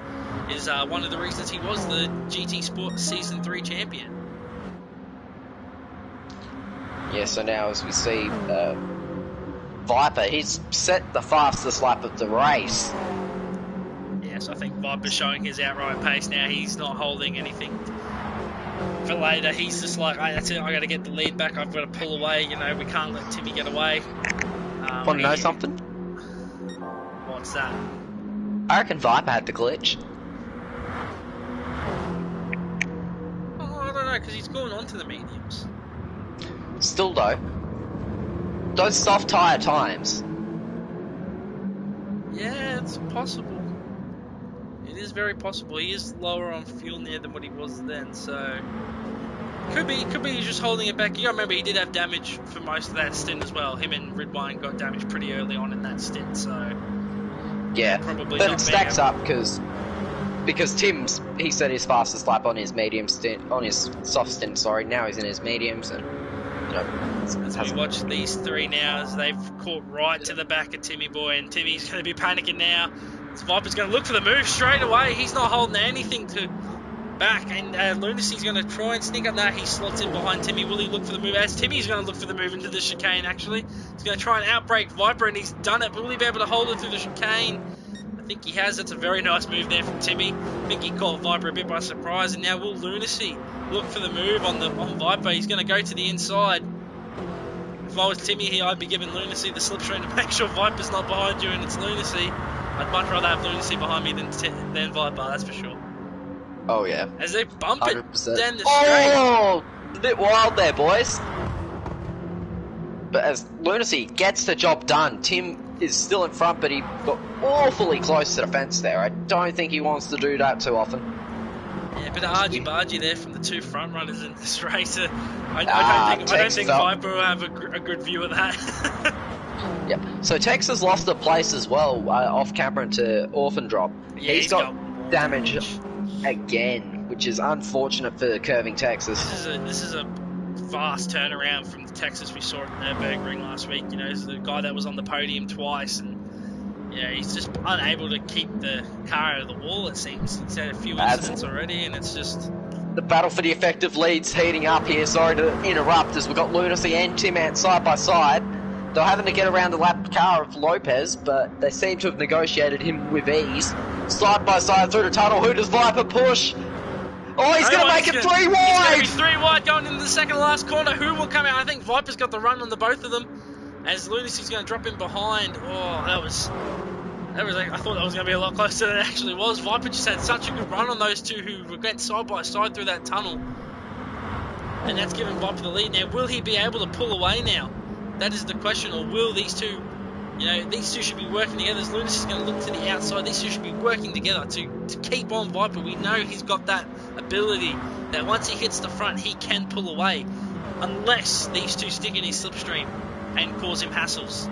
is one of the reasons he was the GT Sport Season 3 champion. Yeah, so now as we see Viper, he's set the fastest lap of the race. Yes, I think Viper's showing his outright pace now. He's not holding anything for later. He's just like, hey, that's it, I got to get the lead back, I've got to pull away, you know, we can't let Timmy get away. Want to know something? What's that? I reckon Viper had the glitch. I don't know, because he's going on to the mediums. Still though, those soft tyre times. Yeah, it's possible. It is very possible. He is lower on fuel now than what he was then, so could be he's just holding it back. You gotta remember he did have damage for most of that stint as well. Him and Ridwine got damaged pretty early on in that stint, so yeah, probably. But it stacks up because Tim's, he set his fastest lap on his medium stint, on his soft stint. Sorry, now he's in his mediums, and you know. As we watch these three now, as they've caught right to the back of Timmy Boy, and Timmy's going to be panicking now. So Viper's going to look for the move straight away. He's not holding anything to back, and Lunacy's going to try and sneak up there. He slots in behind Timmy. Will he look for the move? As Timmy's going to look for the move into the chicane, actually. He's going to try and outbrake Viper, and he's done it. Will he be able to hold it through the chicane? I think he has. That's a very nice move there from Timmy. I think he caught Viper a bit by surprise, and now will Lunacy look for the move on Viper? He's going to go to the inside. If I was Timmy here, I'd be giving Lunacy the slipstream to make sure Viper's not behind you and it's Lunacy. I'd much rather have Lunacy behind me than Viper, that's for sure. Oh yeah. As they bump 100%. It down the straight. Oh, a bit wild there, boys. But as Lunacy gets the job done, Tim is still in front, but he got awfully close to the fence there. I don't think he wants to do that too often. Yeah, a bit of argy-bargy there from the two front runners in this race. I don't think Viper will have a good view of that. Yep. So Tex has lost a place as well off camera to Orphan Drop. Yeah, he's got damage again, which is unfortunate for curving Texas. This is a vast turnaround from the Texas we saw at the Nürburgring last week. You know, he's the guy that was on the podium twice, and he's just unable to keep the car out of the wall. It seems he's had a few incidents already, and it's just the battle for the effective lead's heating up here. Sorry to interrupt, as we've got Lunacy and Tim Ant side by side. They're having to get around the lapped car of Lopez, but they seem to have negotiated him with ease. Side by side through the tunnel. Who does Viper push? Oh, he's going to make it 3 wide! He's going to be 3 wide going into the second to last corner. Who will come out? I think Viper's got the run on the both of them, as Lunacy's going to drop in behind. Oh, that was I thought that was going to be a lot closer than it actually was. Viper just had such a good run on those two who went side by side through that tunnel. And that's given Viper the lead. Now, will he be able to pull away now? That is the question. Or will these two, these two should be working together. As Lunacy's going to look to the outside, these two should be working together to keep on Viper. We know he's got that ability that once he hits the front, he can pull away. Unless these two stick in his slipstream and cause him hassles.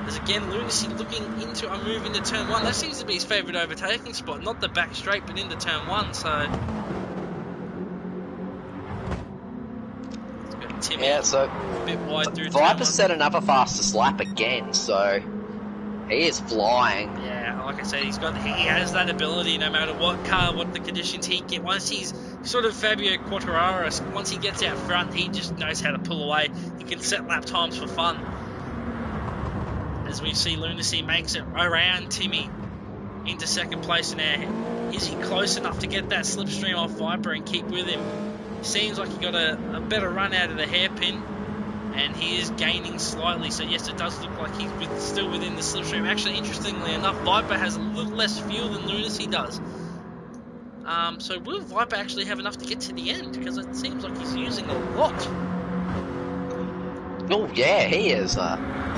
As again, Lunacy looking into a move into turn 1. That seems to be his favourite overtaking spot. Not the back straight, but into turn 1. So it's got Timmy so a bit wide through. Viper's set another fastest lap again, so he is flying. Yeah, like I said, he has that ability no matter what car, what the conditions he gets. Once he's sort of Fabio Quartararo, once he gets out front, he just knows how to pull away. He can set lap times for fun. As we see Lunacy makes it around Timmy into second place now. Is he close enough to get that slipstream off Viper and keep with him? Seems like he got a better run out of the hairpin, and he is gaining slightly. So yes, it does look like he's still within the slipstream. Actually, interestingly enough, Viper has a little less fuel than Lunacy does. So will Viper actually have enough to get to the end? Because it seems like he's using a lot. Oh yeah, he is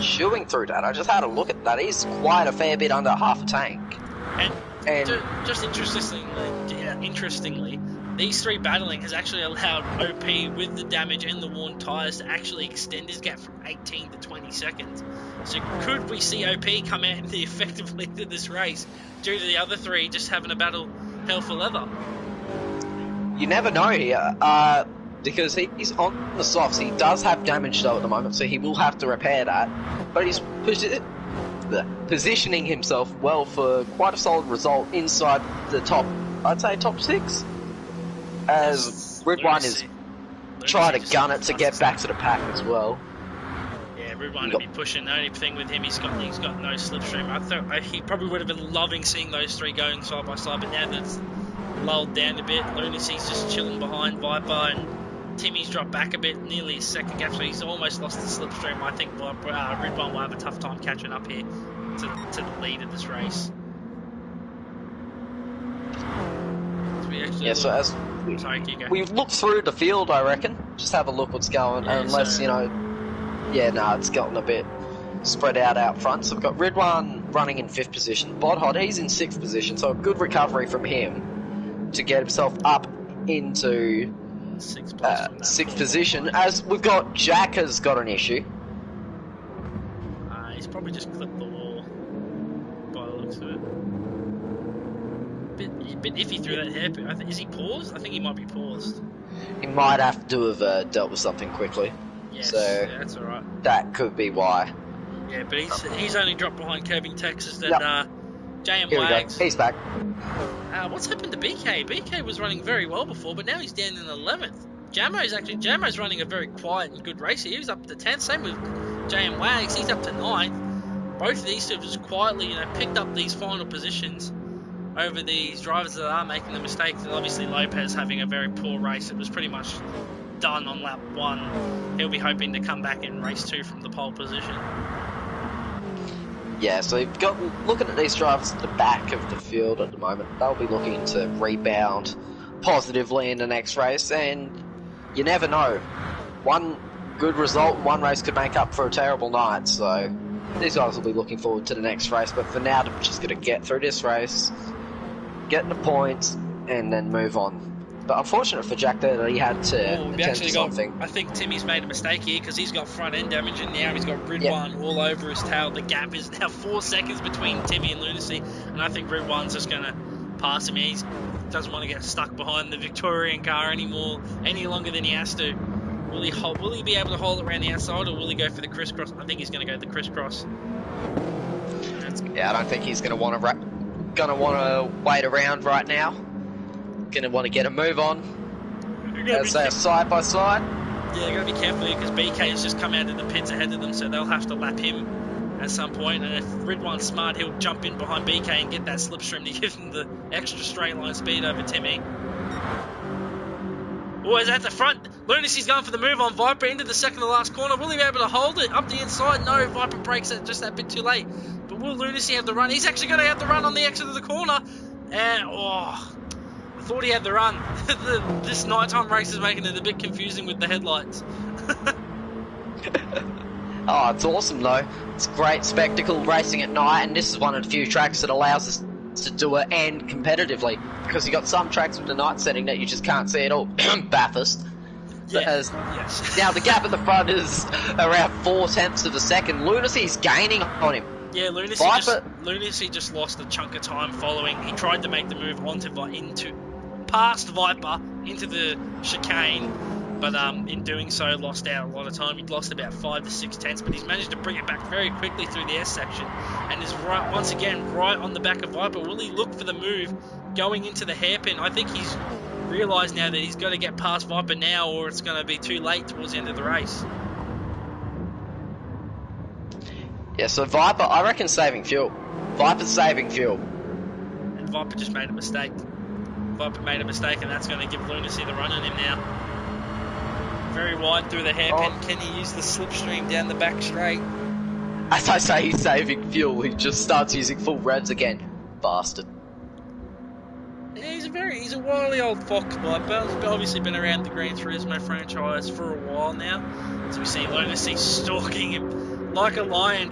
chewing through that. I just had a look at that. He's quite a fair bit under half a tank. And just interestingly, these three battling has actually allowed OP with the damage and the worn tyres to actually extend his gap from 18 to 20 seconds. So could we see OP come out in the effective lead of this race due to the other three just having a battle hell for leather? You never know here. Because he's on the softs. He does have damage though at the moment, so he will have to repair that. But he's positioning himself well for quite a solid result inside the top, I'd say top 6. As Ridwan is trying to gun it to get back to the pack as well. Yeah, Ridwan will be pushing. The only thing with him, he's got no slipstream. I thought he probably would have been loving seeing those three going side by side, but now that's lulled down a bit. Lunacy's just chilling behind Viper, and Timmy's dropped back a bit, nearly a second gap, so he's almost lost the slipstream. I think Ridwan will have a tough time catching up here to the lead of this race. So as we look through the field, I reckon, just have a look what's going, unless, it's gotten a bit spread out front. So we've got Ridwan running in 5th position, Bodhod, he's in 6th position, so a good recovery from him to get himself up into 6th position. As we've got Jack has got an issue. He's probably just clipped the wall by the looks of it. Bit iffy through that hairpin. Is he paused? I think he might be paused. He might have to have dealt with something quickly. Yes, so yeah, that's alright. That could be why. Yeah, but he's only dropped behind Curving Texas and JM Wags. He's back. What's happened to BK? BK was running very well before, but now he's down in 11th. Jamo's running a very quiet and good race here. He was up to 10th. Same with JM Wags. He's up to 9th. Both of these two have just quietly, picked up these final positions over these drivers that are making the mistakes. And obviously Lopez having a very poor race. It was pretty much done on lap 1. He'll be hoping to come back in race 2 from the pole position. Yeah, so you've got looking at these drivers at the back of the field at the moment. They'll be looking to rebound positively in the next race, and you never know. One good result in one race could make up for a terrible night, so these guys will be looking forward to the next race. But for now, they're just going to get through this race, get the points, and then move on. But unfortunate for Jack that he had to attend to something. I think Timmy's made a mistake here because he's got front end damage and now he's got Ridwan all over his tail. The gap is now 4 seconds between Timmy and Lunacy, and I think Ridwan's just going to pass him. He doesn't want to get stuck behind the Victorian car any longer than he has to. Will he be able to hold it around the outside, or will he go for the crisscross? I think he's going to go the crisscross. Yeah, I don't think he's going to want to wait around right now. Going to want to get a move on. As they are side by side. Yeah, got to be careful here because BK has just come out of the pits ahead of them, so they'll have to lap him at some point. And if Ridwan's smart, he'll jump in behind BK and get that slipstream to give him the extra straight line speed over Timmy. Oh, he's at the front. Lunacy's going for the move on Viper into the second to last corner. Will he be able to hold it up the inside? No, Viper breaks it just that bit too late. But will Lunacy have the run? He's actually going to have the run on the exit of the corner. And, I thought he had the run. This nighttime race is making it a bit confusing with the headlights. Oh, it's awesome though. It's a great spectacle racing at night, and this is one of the few tracks that allows us to do it and competitively, because you got some tracks with the night setting that you just can't see at all. Bathurst. Yeah. Yes. Now the gap at the front is around 0.4 of a second. Lunacy's gaining on him. Yeah, Lunacy just lost a chunk of time following. He tried to make the move past Viper into the chicane, but in doing so lost out a lot of time. He'd lost about 5 to 6 tenths, but he's managed to bring it back very quickly through the S section and is once again right on the back of Viper. Will he look for the move going into the hairpin? I think he's realised now that he's got to get past Viper now, or it's going to be too late towards the end of the race. Yeah, so Viper, I reckon saving fuel. Viper's saving fuel. And Viper just made a mistake. Viper made a mistake, and that's going to give Lunacy the run on him now. Very wide through the hairpin. Oh. Can he use the slipstream down the back straight? As I say, he's saving fuel. He just starts using full revs again. Bastard. Yeah, he's a wily old fox, Viper. He's obviously been around the Gran Turismo franchise for a while now. As we see Lunacy stalking him like a lion,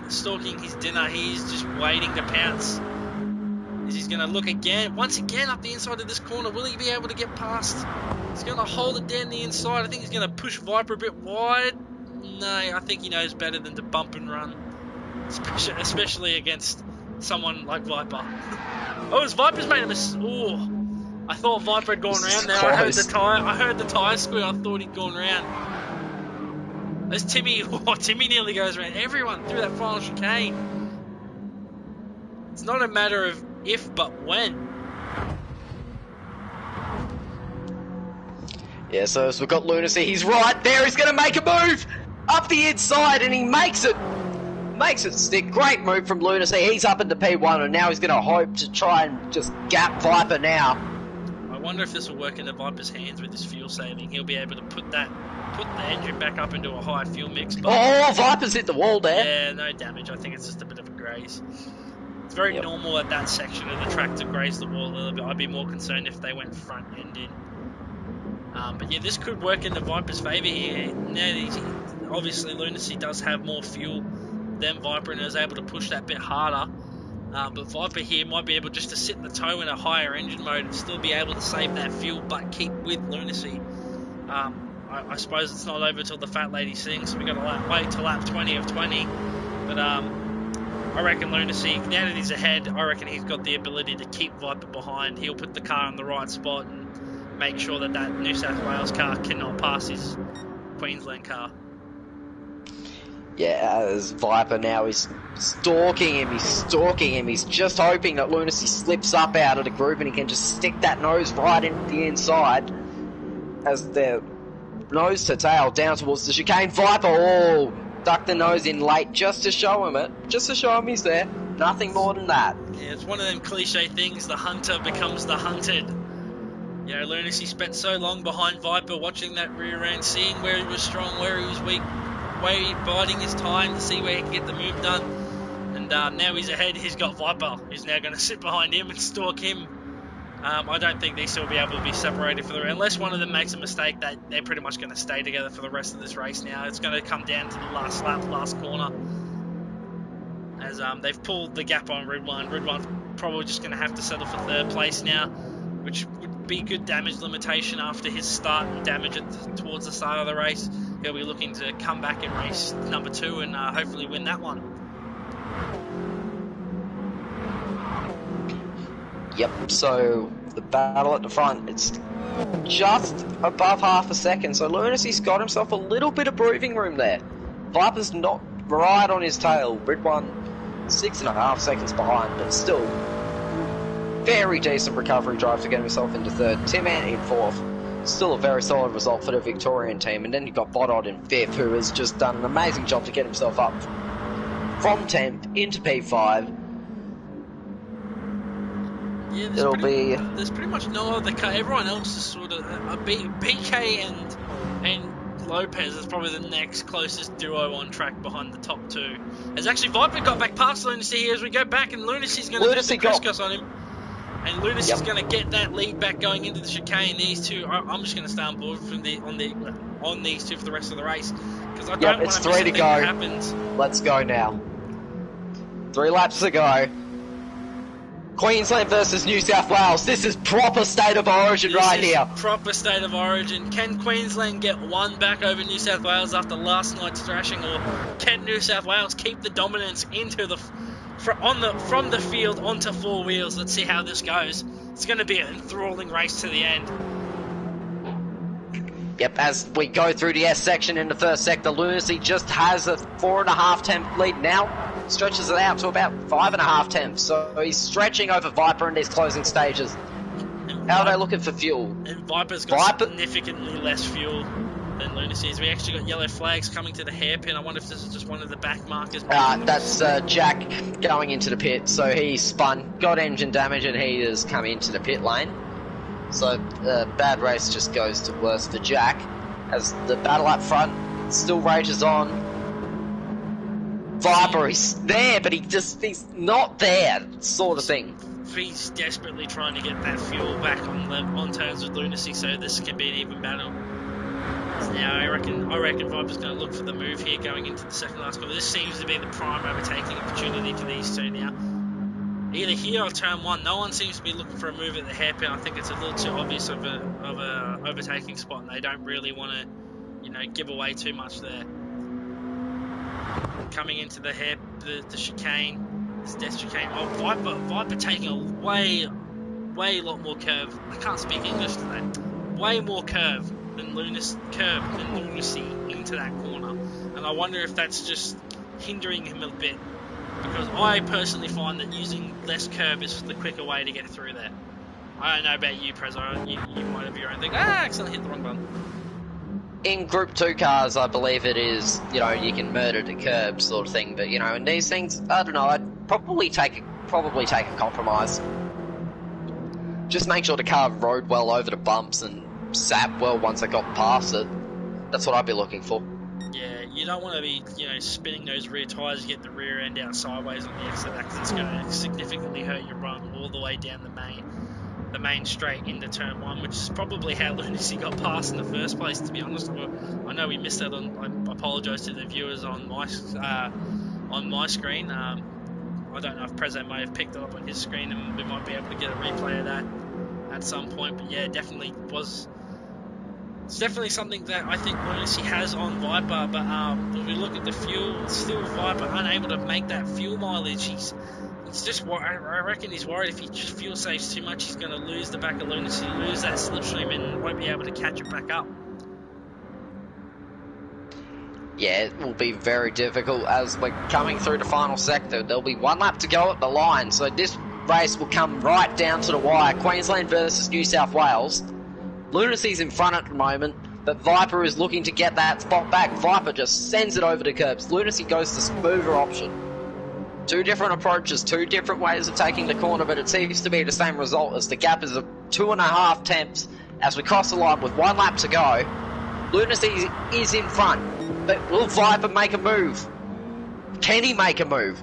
stalking his dinner. He's just waiting to pounce. He's going to look once again up the inside of this corner. Will he be able to get past? He's going to hold it down the inside. I think he's going to push Viper a bit wide. No, I think he knows better than to bump and run, especially against someone like Viper. Oh, his Viper's made a mistake. Oh, I thought Viper had gone round there. I heard the tyre squeal. I thought he'd gone round. There's Timmy. Oh, Timmy nearly goes around everyone through that final chicane. It's not a matter of if, but when. Yeah, so we've got Lunacy. He's right there. He's going to make a move up the inside, and he makes it. Makes it stick. Great move from Lunacy. He's up into P1, and now he's going to hope to try and just gap Viper now. I wonder if this will work into Viper's hands with his fuel saving. He'll be able to put the engine back up into a high fuel mix. But oh, Viper's hit the wall there. Yeah, no damage. I think it's just a bit of a graze. It's very normal at that section of the track to graze the wall a little bit. I'd be more concerned if they went front end in. But yeah, this could work in the Viper's favour here. Now, obviously, Lunacy does have more fuel than Viper and is able to push that bit harder. But Viper here might be able just to sit in the toe in a higher engine mode and still be able to save that fuel, but keep with Lunacy. I suppose it's not over till the fat lady sings, so we've got to wait till lap 20 of 20. But I reckon Lunacy, now that he's ahead, I reckon he's got the ability to keep Viper behind. He'll put the car in the right spot and make sure that New South Wales car cannot pass his Queensland car. Yeah, as Viper now is stalking him. He's just hoping that Lunacy slips up out of the group and he can just stick that nose right into the inside as their nose to tail down towards the chicane. Viper, duck the nose in late just to show him he's there. Nothing more than that. Yeah, it's one of them cliche things. The hunter becomes the hunted. You know, Lunacy spent so long behind Viper, watching that rear end, seeing where he was strong, where he was weak, biding his time to see where he can get the move done. And now he's ahead. He's got Viper, who's now going to sit behind him and stalk him. I don't think these two will be able to be separated for the rest. Unless one of them makes a mistake, that they're pretty much going to stay together for the rest of this race now. It's going to come down to the last lap, last corner. As they've pulled the gap on Ridwan. Ridwan's probably just going to have to settle for third place now, which would be good damage limitation after his start and damage towards the start of the race. He'll be looking to come back in race number 2 and hopefully win that one. Yep, so the battle at the front, it's just above half a second, so Lunacy's got himself a little bit of breathing room there. Viper's not right on his tail. Red one 6.5 seconds behind, but still very decent recovery drive to get himself into third. Tim Ant in fourth. Still a very solid result for the Victorian team. And then you've got Bodod in fifth, who has just done an amazing job to get himself up from 10th into P5. Yeah, there's pretty much no other car. Everyone else is sort of BK and Lopez is probably the next closest duo on track behind the top 2. As actually Viper got back past Lunacy here as we go back, and Lunacy's going to do the crisscross on him. And Lunacy's going to get that lead back going into the chicane. These two, I'm just going to stay on board from on these two for the rest of the race because I don't want to miss anything that happens. Let's go now. 3 laps to go. Queensland versus New South Wales. This is proper state of origin here. Proper state of origin. Can Queensland get one back over New South Wales after last night's thrashing, or can New South Wales keep the dominance into from the field onto 4 wheels? Let's see how this goes. It's going to be an enthralling race to the end. Yep, as we go through the S section in the first sector, Lunacy just has a 4.5 temp lead now. Stretches it out to about 5.5 temps, so he's stretching over Viper in these closing stages. How are they looking for fuel? And Viper's got significantly less fuel than Lunacy's. We actually got yellow flags coming to the hairpin. I wonder if this is just one of the back markers. That's Jack going into the pit, so he spun, got engine damage, and he has come into the pit lane. So bad race just goes to worse for Jack, as the battle up front still rages on. Viper, he's there, but he's not there, sort of thing. He's desperately trying to get that fuel back on terms with Lunacy, so this can be an even battle. Now I reckon Viper's going to look for the move here going into the second last corner. This seems to be the prime overtaking opportunity for these two now. Either here or turn 1, no one seems to be looking for a move at the hairpin. I think it's a little too obvious of a overtaking spot, and they don't really want to, give away too much there. Coming into the chicane, this death chicane. Oh, Viper taking a way lot more curve. I can't speak English today. Way more curve than Lunacy into that corner, and I wonder if that's just hindering him a bit. Because I personally find that using less curve is the quicker way to get through there. I don't know about you, Prezzo. You might have your own thing. Accidentally hit the wrong button. In Group 2 cars, I believe it is, you can murder the curb sort of thing. But, in these things, I don't know, I'd probably take a compromise. Just make sure the car rode well over the bumps and sat well once I got past it. That's what I'd be looking for. Yeah, you don't want to be, spinning those rear tyres, get the rear end out sideways on the exit of that, because it's going to significantly hurt your run all the way down the main straight into turn 1, which is probably how Lunacy got past in the first place, to be honest. I know we missed that I apologise to the viewers on my screen. I don't know if Prezzo may have picked it up on his screen, and we might be able to get a replay of that at some point, but yeah, it's definitely something that I think Lunacy has on Viper, but when we look at the fuel, still Viper unable to make that fuel mileage. I reckon he's worried if he just fuel saves too much, he's going to lose the back of Lunacy, lose that slipstream, and won't be able to catch it back up. Yeah, it will be very difficult as we're coming through the final sector. There'll be 1 lap to go at the line, so this race will come right down to the wire. Queensland versus New South Wales. Lunacy's in front at the moment, but Viper is looking to get that spot back. Viper just sends it over the curbs. Lunacy goes the smoother option. 2 different approaches, 2 different ways of taking the corner, but it seems to be the same result as the gap is of 2.5 temps as we cross the line with 1 lap to go. Lunacy is in front, but will Viper make a move? Can he make a move?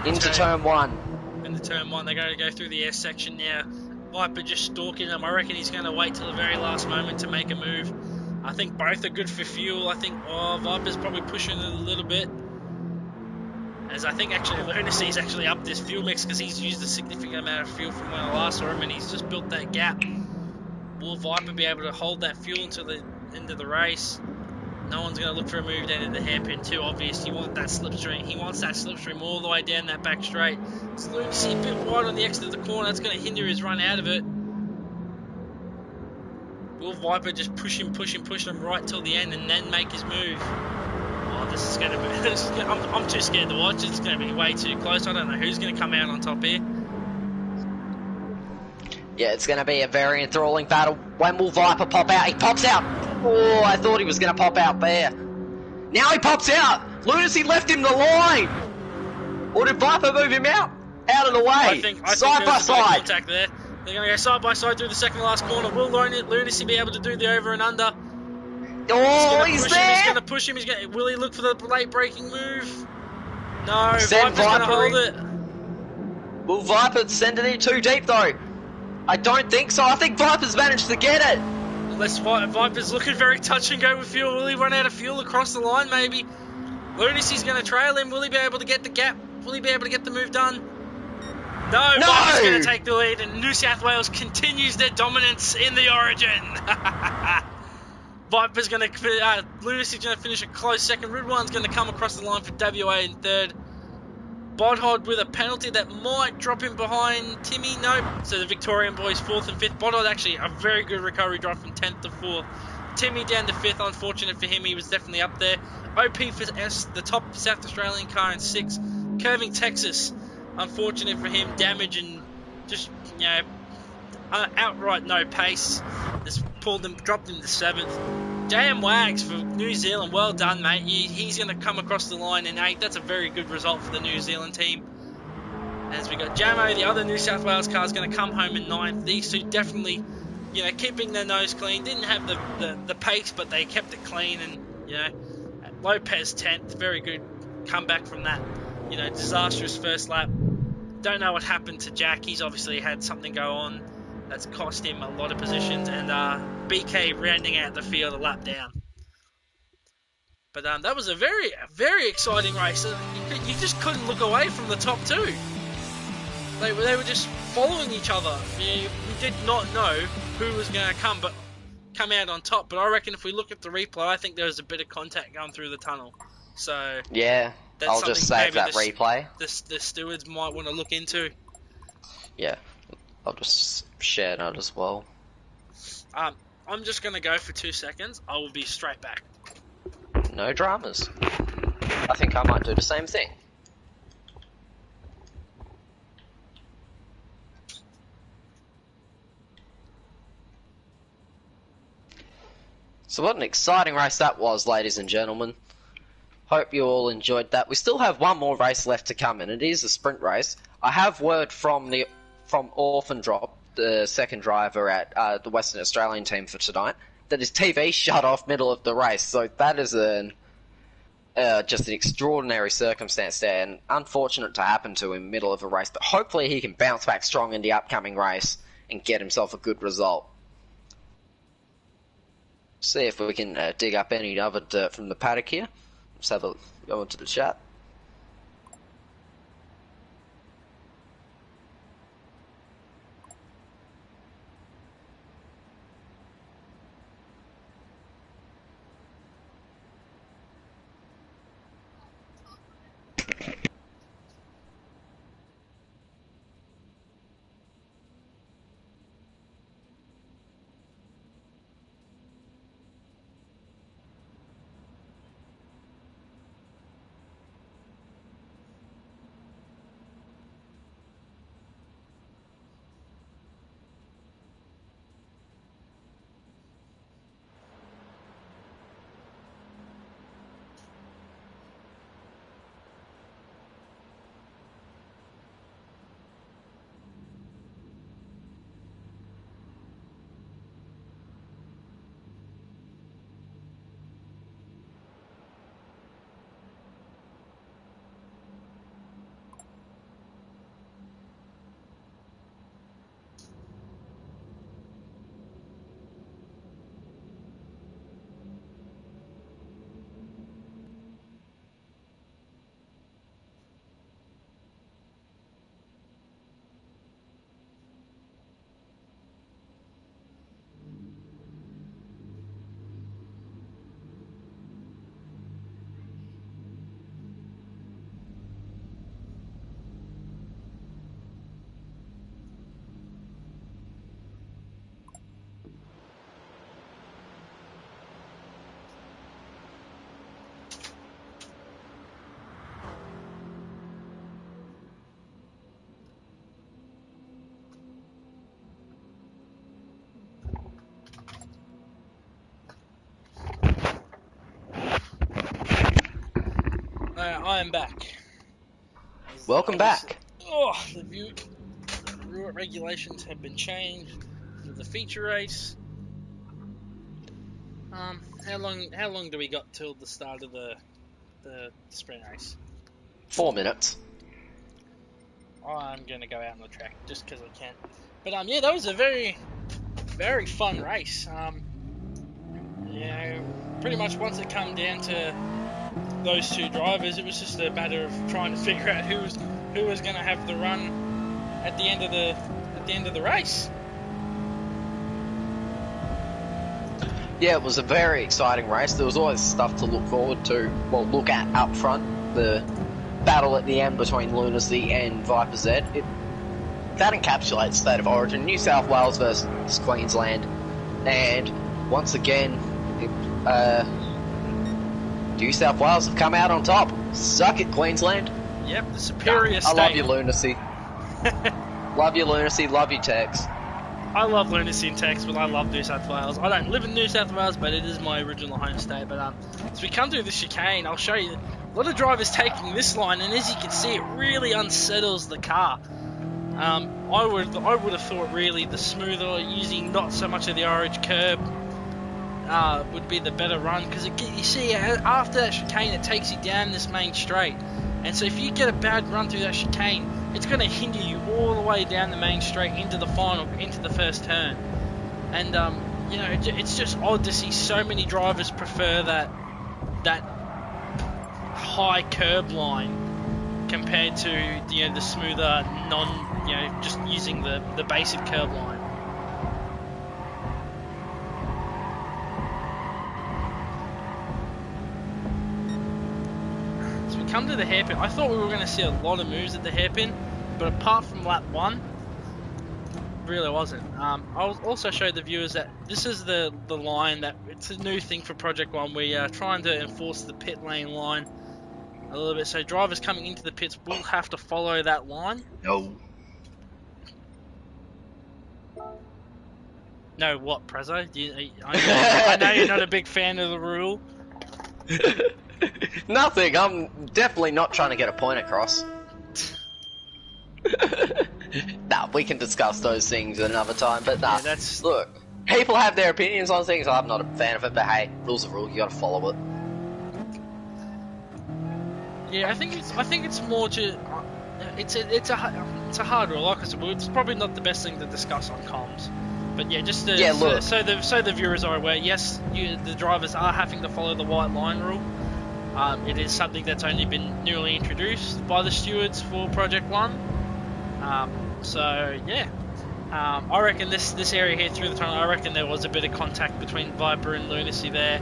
Into turn 1. Into turn 1, they're going to go through the S section now. Viper just stalking them. I reckon he's going to wait till the very last moment to make a move. I think both are good for fuel. I think Viper's probably pushing it a little bit. As I think actually Lunacy's actually upped his fuel mix because he's used a significant amount of fuel from when I last saw him, and he's just built that gap. Will Viper be able to hold that fuel until the end of the race? No one's going to look for a move down in the hairpin, too obvious. You want that slipstream. He wants that slipstream all the way down that back straight. It's Lunacy a bit wide on the exit of the corner. That's going to hinder his run out of it. Will Viper just push him right till the end and then make his move? Oh, this is going to be... I'm too scared to watch. It's going to be way too close. I don't know who's going to come out on top here. Yeah, it's going to be a very enthralling battle. When will Viper pop out? He pops out! Oh, I thought he was going to pop out there. Now he pops out! Lunacy left him the line! Or did Viper move him out? Out of the way! I think side by side! Contact there. They're going to go side by side through the second last corner. Will Lunacy be able to do the over and under? Oh, he's there! He's going to push him. Will he look for the late breaking move? No, Send Viper's going to hold it. Will Viper send it in too deep though? I don't think so. I think Viper's managed to get it. Unless Viper's looking very touch and go with fuel. Will he run out of fuel across the line maybe? Lunacy's going to trail him. Will he be able to get the gap? Will he be able to get the move done? No! Viper's going to take the lead, and New South Wales continues their dominance in the Origin. Viper's going to... Lunacy's going to finish a close second. Ridwan's going to come across the line for WA in third. Bodhod with a penalty that might drop him behind Timmy. Nope. So the Victorian boys 4th and 5th. Bodhod actually a very good recovery drive from 10th to 4th. Timmy down to 5th. Unfortunate for him. He was definitely up there. OP for S, the top South Australian car in 6th. Curving Texas. Unfortunate for him. Damage and just, you know, outright no pace. Just dropped him to 7th. JM Wags for New Zealand, well done mate, he's going to come across the line in 8th, that's a very good result for the New Zealand team. As we got Jamo, the other New South Wales car, is going to come home in 9th, these two definitely, you know, keeping their nose clean, didn't have the pace but they kept it clean, and, you know, Lopez 10th, very good comeback from that, you know, disastrous first lap. Don't know what happened to Jack, he's obviously had something go on that's cost him a lot of positions, and BK rounding out the field a lap down. But that was a very, very exciting race. You just couldn't look away from the top two. They were just following each other. We did not know who was going to come out on top. But I reckon if we look at the replay, I think there was a bit of contact going through the tunnel. So yeah, I'll just save that replay. The stewards might want to look into. Yeah, I'll just share that as well. I'm just going to go for 2 seconds. I will be straight back. No dramas. I think I might do the same thing. So what an exciting race that was, ladies and gentlemen. Hope you all enjoyed that. We still have one more race left to come, and it is a sprint race. I have word from Orphan Drop, the second driver at the Western Australian team for tonight, that his TV shut off middle of the race. So that is just an extraordinary circumstance there, and unfortunate to happen to him middle of a race. But hopefully he can bounce back strong in the upcoming race and get himself a good result. See if we can dig up any other dirt from the paddock here. Let's have a go into the chat. I am back. Welcome back. Oh, the regulations have been changed for the feature race. How long do we got till the start of the sprint race? 4 minutes. I'm gonna go out on the track just because I can. But yeah, that was a very fun race. Pretty much once it come down to those two drivers, it was just a matter of trying to figure out who was going to have the run at the end of the race. Yeah, it was a very exciting race. There was always stuff to look forward to. Well, look at up front. The battle at the end between Lunacy and Viper Z. That encapsulates State of Origin. New South Wales versus Queensland. And once again, New South Wales have come out on top. Suck it, Queensland. Yep, the superior state. I love you, Lunacy. Love you, Lunacy. Love you, Tex. I love Lunacy and Tex, but I love New South Wales. I don't live in New South Wales, but it is my original home state. But as we come through the chicane, I'll show you a lot of drivers taking this line, and as you can see, it really unsettles the car. I would have thought really the smoother, using not so much of the orange curb, would be the better run, because you see after that chicane it takes you down this main straight, and so if you get a bad run through that chicane, it's going to hinder you all the way down the main straight into the first turn. And it's just odd to see so many drivers prefer that high curb line compared to the smoother just using the basic curb line. So we come to the hairpin. I thought we were going to see a lot of moves at the hairpin, but apart from lap 1, really wasn't. I'll also show the viewers that this is the line that it's a new thing for Project 1. We are trying to enforce the pit lane line a little bit, so drivers coming into the pits will have to follow that line. No, what, Prezzo? I know you're not a big fan of the rule. Nothing. I'm definitely not trying to get a point across. Nah, we can discuss those things another time. But nah, yeah, look, people have their opinions on things. I'm not a fan of it, but hey, rules are rule. You got to follow it. Yeah, I think it's more to it's a hard rule. Like I said, it's probably not the best thing to discuss on comms. But yeah, just so the viewers are aware. Yes, the drivers are having to follow the white line rule. It is something that's only been newly introduced by the stewards for Project 1. So yeah, I reckon this area here through the tunnel, I reckon there was a bit of contact between Viper and Lunacy there.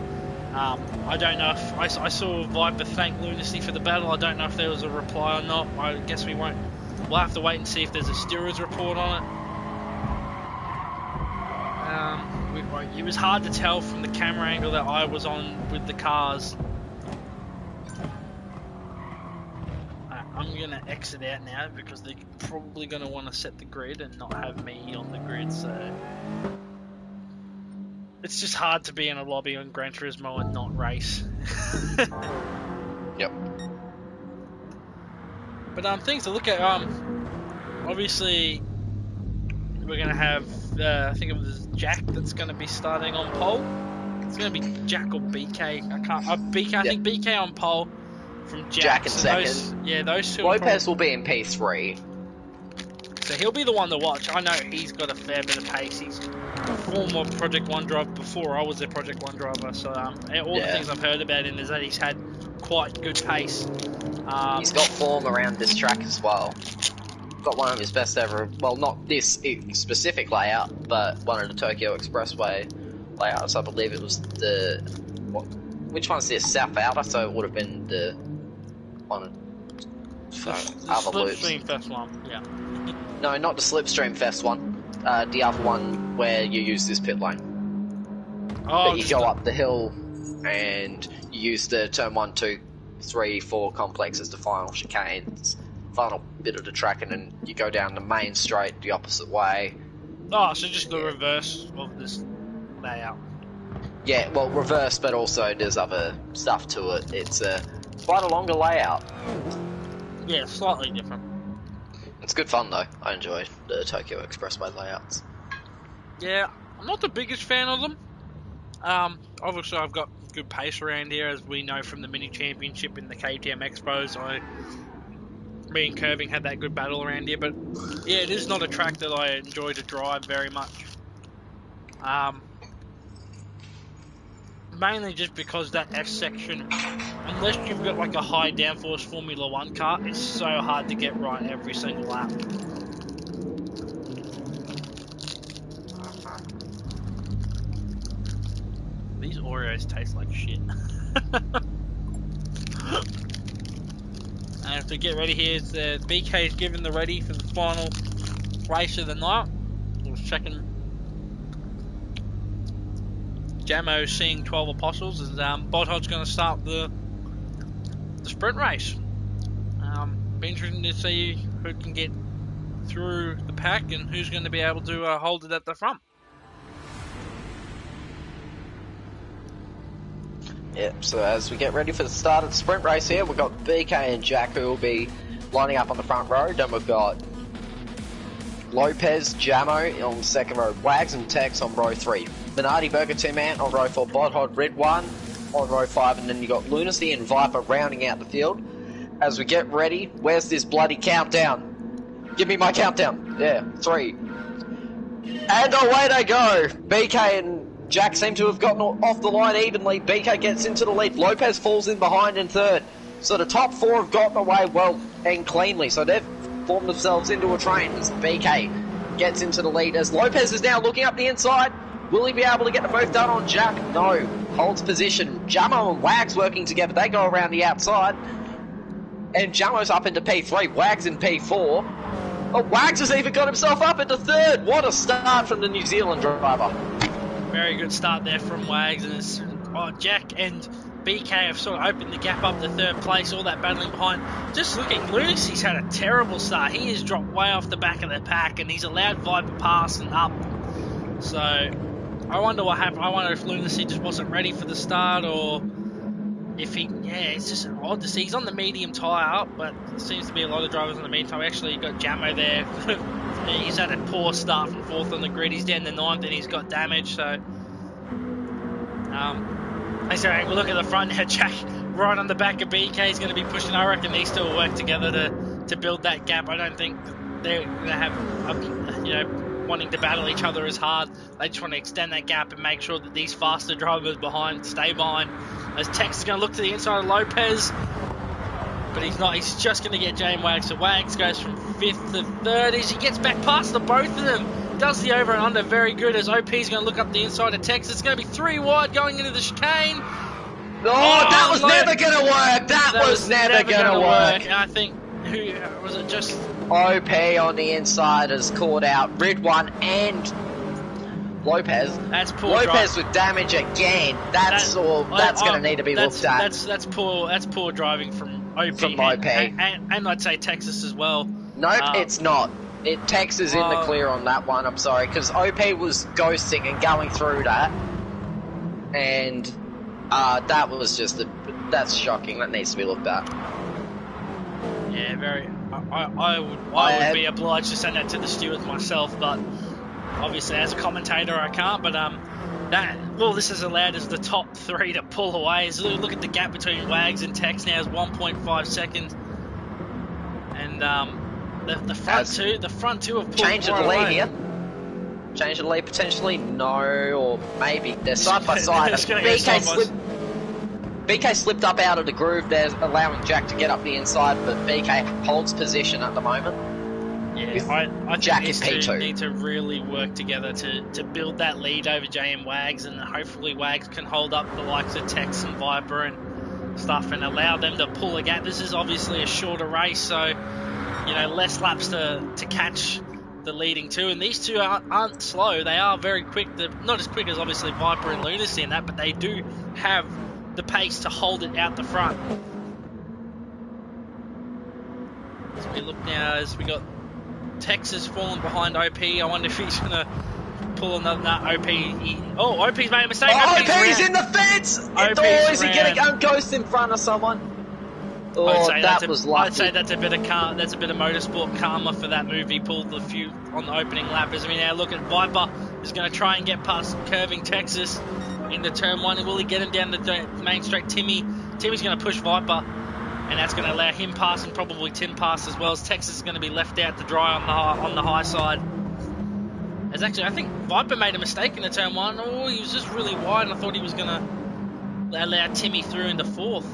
I don't know if I saw Viper thank Lunacy for the battle. I don't know if there was a reply or not. I guess we won't. We'll have to wait and see if there's a stewards report on it. It was hard to tell from the camera angle that I was on with the cars. I'm going to exit out now because they're probably going to want to set the grid and not have me on the grid, so it's just hard to be in a lobby on Gran Turismo and not race. Yep. But things to look at, obviously we're going to have, I think it was Jack that's going to be starting on pole. It's going to be Jack or BK. I think BK on pole from Jack. In second. Those two. Lopez will be in P3. So he'll be the one to watch. I know he's got a fair bit of pace. He's a former Project 1 driver before I was a Project 1 driver. So all the things I've heard about him is that he's had quite good pace. He's got form around this track as well. Got one of his best ever, well, not this specific layout, but one of the Tokyo Expressway layouts. I believe it was which one's this? South Outer, so it would have been the one the other loops. Slipstream Fest one, yeah. No, not the Slipstream Fest one. The other one where you use this pit lane. Oh, but you go up the hill and you use the turn 1, 2, 3, 4 complex as the final chicanes. Final bit of the track, and then you go down the main straight the opposite way. Oh, so just the reverse of this layout. Yeah, well, reverse, but also there's other stuff to it. It's quite a longer layout. Yeah, slightly different. It's good fun though. I enjoy the Tokyo Expressway layouts. Yeah, I'm not the biggest fan of them. Obviously I've got good pace around here, as we know from the mini championship in the KTM Expos. Me and Curving had that good battle around here, but yeah, it is not a track that I enjoy to drive very much. Mainly just because that S section, unless you've got like a high downforce Formula 1 car, it's so hard to get right every single lap. These Oreos taste like shit. And if we get ready here, it's BK's given the ready for the final race of the night. We're checking Jamo seeing 12 Apostles, and Bodhod's going to start the sprint race. Be interesting to see who can get through the pack and who's going to be able to hold it at the front. Yep, so as we get ready for the start of the sprint race here, we've got BK and Jack who will be lining up on the front row. Then we've got Lopez, Jamo on the second row, Wags and Tex on row 3. Minardi Burger 2-man on row 4, Bodhod Red 1 on row 5, and then you got Lunacy and Viper rounding out the field. As we get ready, where's this bloody countdown? Give me my countdown. Yeah, 3. And away they go! BK and Jack seem to have gotten off the line evenly. BK gets into the lead. Lopez falls in behind in third. So the top 4 have gotten away well and cleanly. So they've formed themselves into a train as BK gets into the lead. As Lopez is now looking up the inside. Will he be able to get the move done on Jack? No. Holds position. Jamo and Wags working together. They go around the outside. And Jamo's up into P3. Wags in P4. Oh, Wags has even got himself up into third. What a start from the New Zealand driver. Very good start there from Wags, and Jack and BK have sort of opened the gap up to third place, all that battling behind. Just look at Lunacy's had a terrible start. He has dropped way off the back of the pack, and he's allowed Viper pass and up. So I wonder what happened. I wonder if Lunacy just wasn't ready for the start, or if it's just odd to see. He's on the medium tyre, but it seems to be a lot of drivers on the medium tyre. Actually, got Jamo there. He's had a poor start from 4th on the grid. He's down to 9th and he's got damage. So, we'll look at the front now. Jack right on the back of BK is going to be pushing. I reckon these two will work together to build that gap. I don't think they're going to have, wanting to battle each other as hard. They just want to extend that gap and make sure that these faster drivers behind stay behind. As Tex is going to look to the inside of Lopez. But he's not. He's just going to get James Wags. So Wags goes from 5th to 3rd as he gets back past the both of them. Does the over and under very good as OP's going to look up the inside of Tex. It's going to be 3 wide going into the chicane. That was never going to work. That was never going to work. And I think, who was it just? OP on the inside has caught out Red 1 and Lopez. That's poor. Lopez with damage again. That's going to need to be looked at. That's poor driving from OP. From OP. And I'd say Texas as well. Nope, it's not. Texas in the clear on that one, I'm sorry, because OP was ghosting and going through that. And that was that's shocking. That needs to be looked at. Yeah, very. I would be obliged to send that to the stewards myself, but obviously as a commentator I can't. But this has allowed us the top 3 to pull away. So look at the gap between Wags and Tex now is 1.5 seconds, and the front two have pulled changed the lead here. Change the lead potentially, no, or maybe they're side by side. BK slipped up out of the groove there, allowing Jack to get up the inside, but BK holds position at the moment. Yeah, I Jack think these two need to really work together to build that lead over JM Wags, and hopefully Wags can hold up the likes of Tex and Viper and stuff and allow them to pull a gap. This is obviously a shorter race, so less laps to catch the leading two, and these two aren't slow. They are very quick. They're not as quick as obviously Viper and Lunacy and that, but they do have the pace to hold it out the front. As we look now, as we got Texas falling behind OP. I wonder if he's gonna pull another OP. OP's made a mistake. OP's in the fence. Is he gonna ghost in front of someone? Oh, that was lucky. I'd say that's a bit of motorsport karma for that move he pulled the few on the opening lap. As we now look at Viper, who's going to try and get past curving Texas into turn 1. Will he get him down the main straight? Timmy's going to push Viper, and that's going to allow him pass and probably Tim pass as well. As Texas is going to be left out to dry on the high side. As actually, I think Viper made a mistake in the turn 1. Oh, he was just really wide. I thought he was going to allow Timmy through into 4th.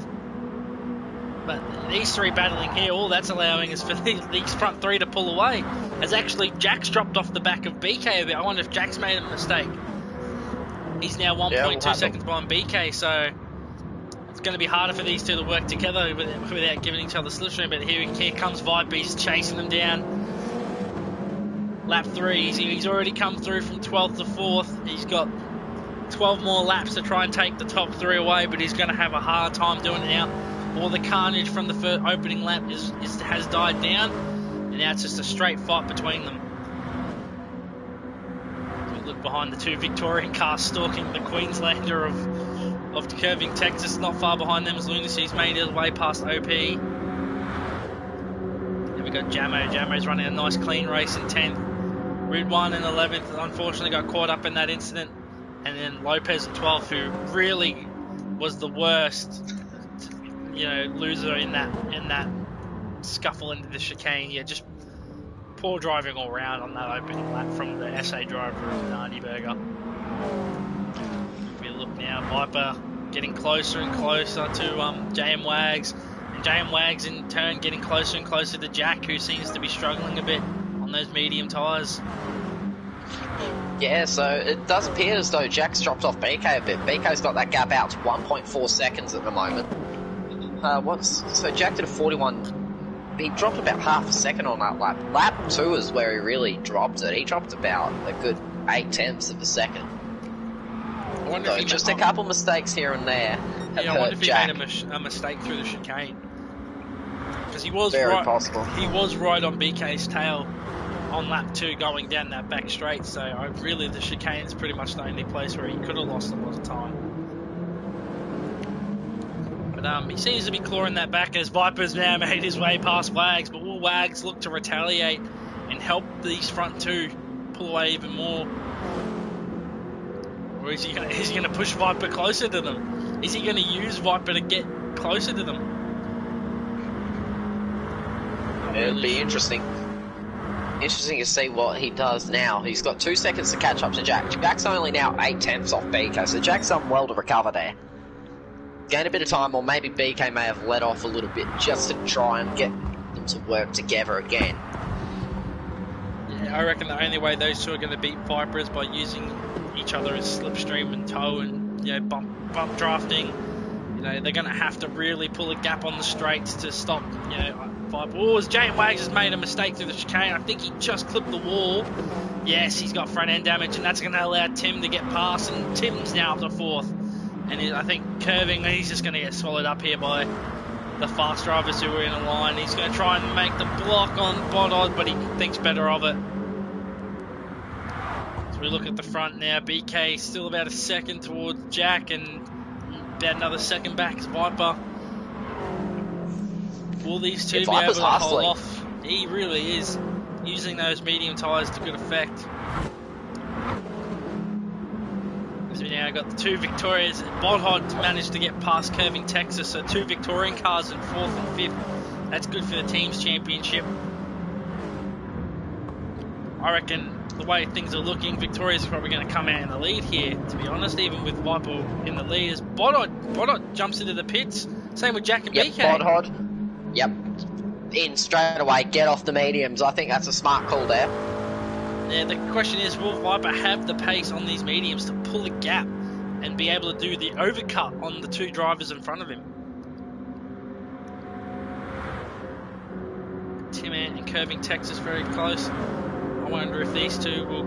But these three battling here, all that's allowing is for these front three to pull away. As actually Jack's dropped off the back of BK a bit. I wonder if Jack's made a mistake. He's now 1.2 seconds behind BK, so it's going to be harder for these two to work together without giving each other slipstream. But here comes Viper, he's chasing them down. Lap 3, he's already come through from 12th to 4th. He's got 12 more laps to try and take the top 3 away, but he's going to have a hard time doing it now. All the carnage from the first opening lap has died down, and now it's just a straight fight between them. We look behind the two Victorian cars stalking the Queenslander of curving Texas. Not far behind them is Lunacy. He's made his way past OP. Then we got Jamo. Jamo's running a nice clean race in 10th. Ridwan in 11th unfortunately got caught up in that incident, and then Lopez at 12th, who really was the worst loser in that scuffle into the chicane. Yeah, just poor driving all round on that opening lap from the SA driver of Nardi Burger. If we look now, Viper getting closer and closer to JM Wags, and JM Wags in turn getting closer and closer to Jack, who seems to be struggling a bit on those medium tyres. Yeah, so it does appear as though Jack's dropped off BK a bit. BK's got that gap out to 1.4 seconds at the moment. So Jack did a 41. He dropped about half a second on that lap. Lap 2 is where he really dropped it. He dropped about a good 8/10 of a second. I wonder if just a couple mistakes here and there have I wonder if he Jack. made a mistake through the chicane, because he was Very right. possible. He was right on BK's tail on lap 2 going down that back straight. So really the chicane is pretty much the only place where he could have lost a lot of time. But he seems to be clawing that back as Viper's now made his way past Wags, but will Wags look to retaliate and help these front two pull away even more? Or is he going to push Viper closer to them? Is he going to use Viper to get closer to them? It'll be interesting. Interesting to see what he does now. He's got 2 seconds to catch up to Jack. Jack's only now 8/10 off BK, so Jack's done well to recover there. Gain a bit of time, or maybe BK may have let off a little bit just to try and get them to work together again. Yeah, I reckon the only way those two are going to beat Viper is by using each other as slipstream and tow and bump drafting. They're going to have to really pull a gap on the straights to stop Viper. Oh, as Jane Wags has made a mistake through the chicane. I think he just clipped the wall. Yes, he's got front end damage, and that's going to allow Tim to get past, and Tim's now up to 4th. And I think curving, he's just going to get swallowed up here by the fast drivers who are in a line. He's going to try and make the block on Bodod, but he thinks better of it. So we look at the front now. BK still about a second towards Jack, and about another second back is Viper. Will these two be able to hold off? He really is using those medium tyres to good effect. So we now got the two Victorias. Bodhod managed to get past curving Texas, so 2 Victorian cars in 4th and 5th. That's good for the team's championship. I reckon the way things are looking, Victoria's probably going to come out in the lead here, to be honest, even with Viper in the lead. As Bodhod jumps into the pits. Same with Jack and BK. Bodhod. Yep. In straight away, get off the mediums. I think that's a smart call there. Yeah, the question is, will Viper have the pace on these mediums to pull a gap and be able to do the overcut on the 2 drivers in front of him? Tim and curving Texas very close. I wonder if these two will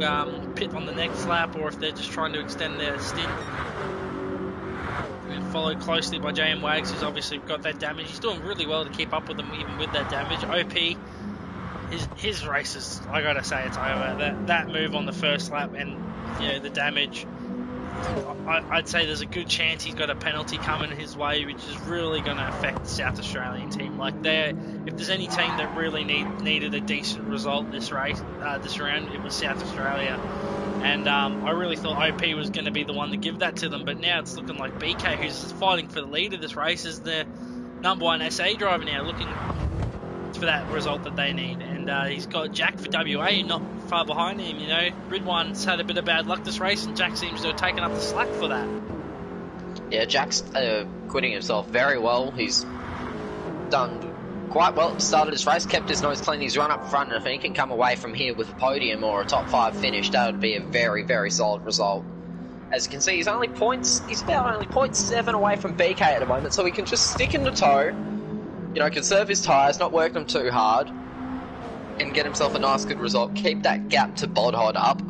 pit on the next lap, or if they're just trying to extend their stint. Followed closely by JM Wags, who's obviously got that damage. He's doing really well to keep up with them, even with that damage. OP, his races, I gotta say, it's over. That move on the first lap and the damage, I'd say there's a good chance he's got a penalty coming his way, which is really going to affect the South Australian team. Like, if there's any team that really needed a decent result this round, it was South Australia. And I really thought OP was going to be the one to give that to them, but now it's looking like BK, who's fighting for the lead of this race, is the #1 SA driver now, looking for that result that they need. And he's got Jack for WA not far behind him. You know, Ridwan's had a bit of bad luck this race, and Jack seems to have taken up the slack for that. Yeah, Jack's quitting himself very well. He's done quite well at the start of this race, kept his nose clean. He's run up front, and if he can come away from here with a podium or a top 5 finish, that would be a very, very solid result. As you can see, he's about only 0.7 away from BK at the moment, so he can just stick in the toe, you know, conserve his tyres, not work them too hard, and get himself a nice good result. Keep that gap to Bodhod up,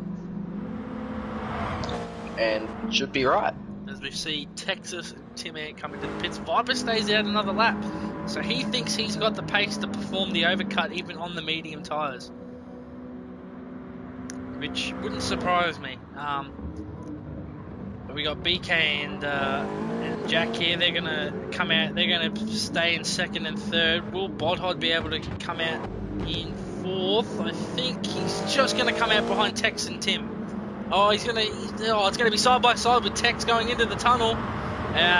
and should be right. As we see Texas and Tim Ant coming to the pits, Viper stays out another lap, so he thinks he's got the pace to perform the overcut even on the medium tyres, which wouldn't surprise me. But we got BK and Jack here. They're gonna come out. They're gonna stay in 2nd and 3rd. Will Bodhod be able to come out in 4th? I think he's just gonna come out behind Tex and Tim. Oh, it's gonna be side by side with Tex going into the tunnel.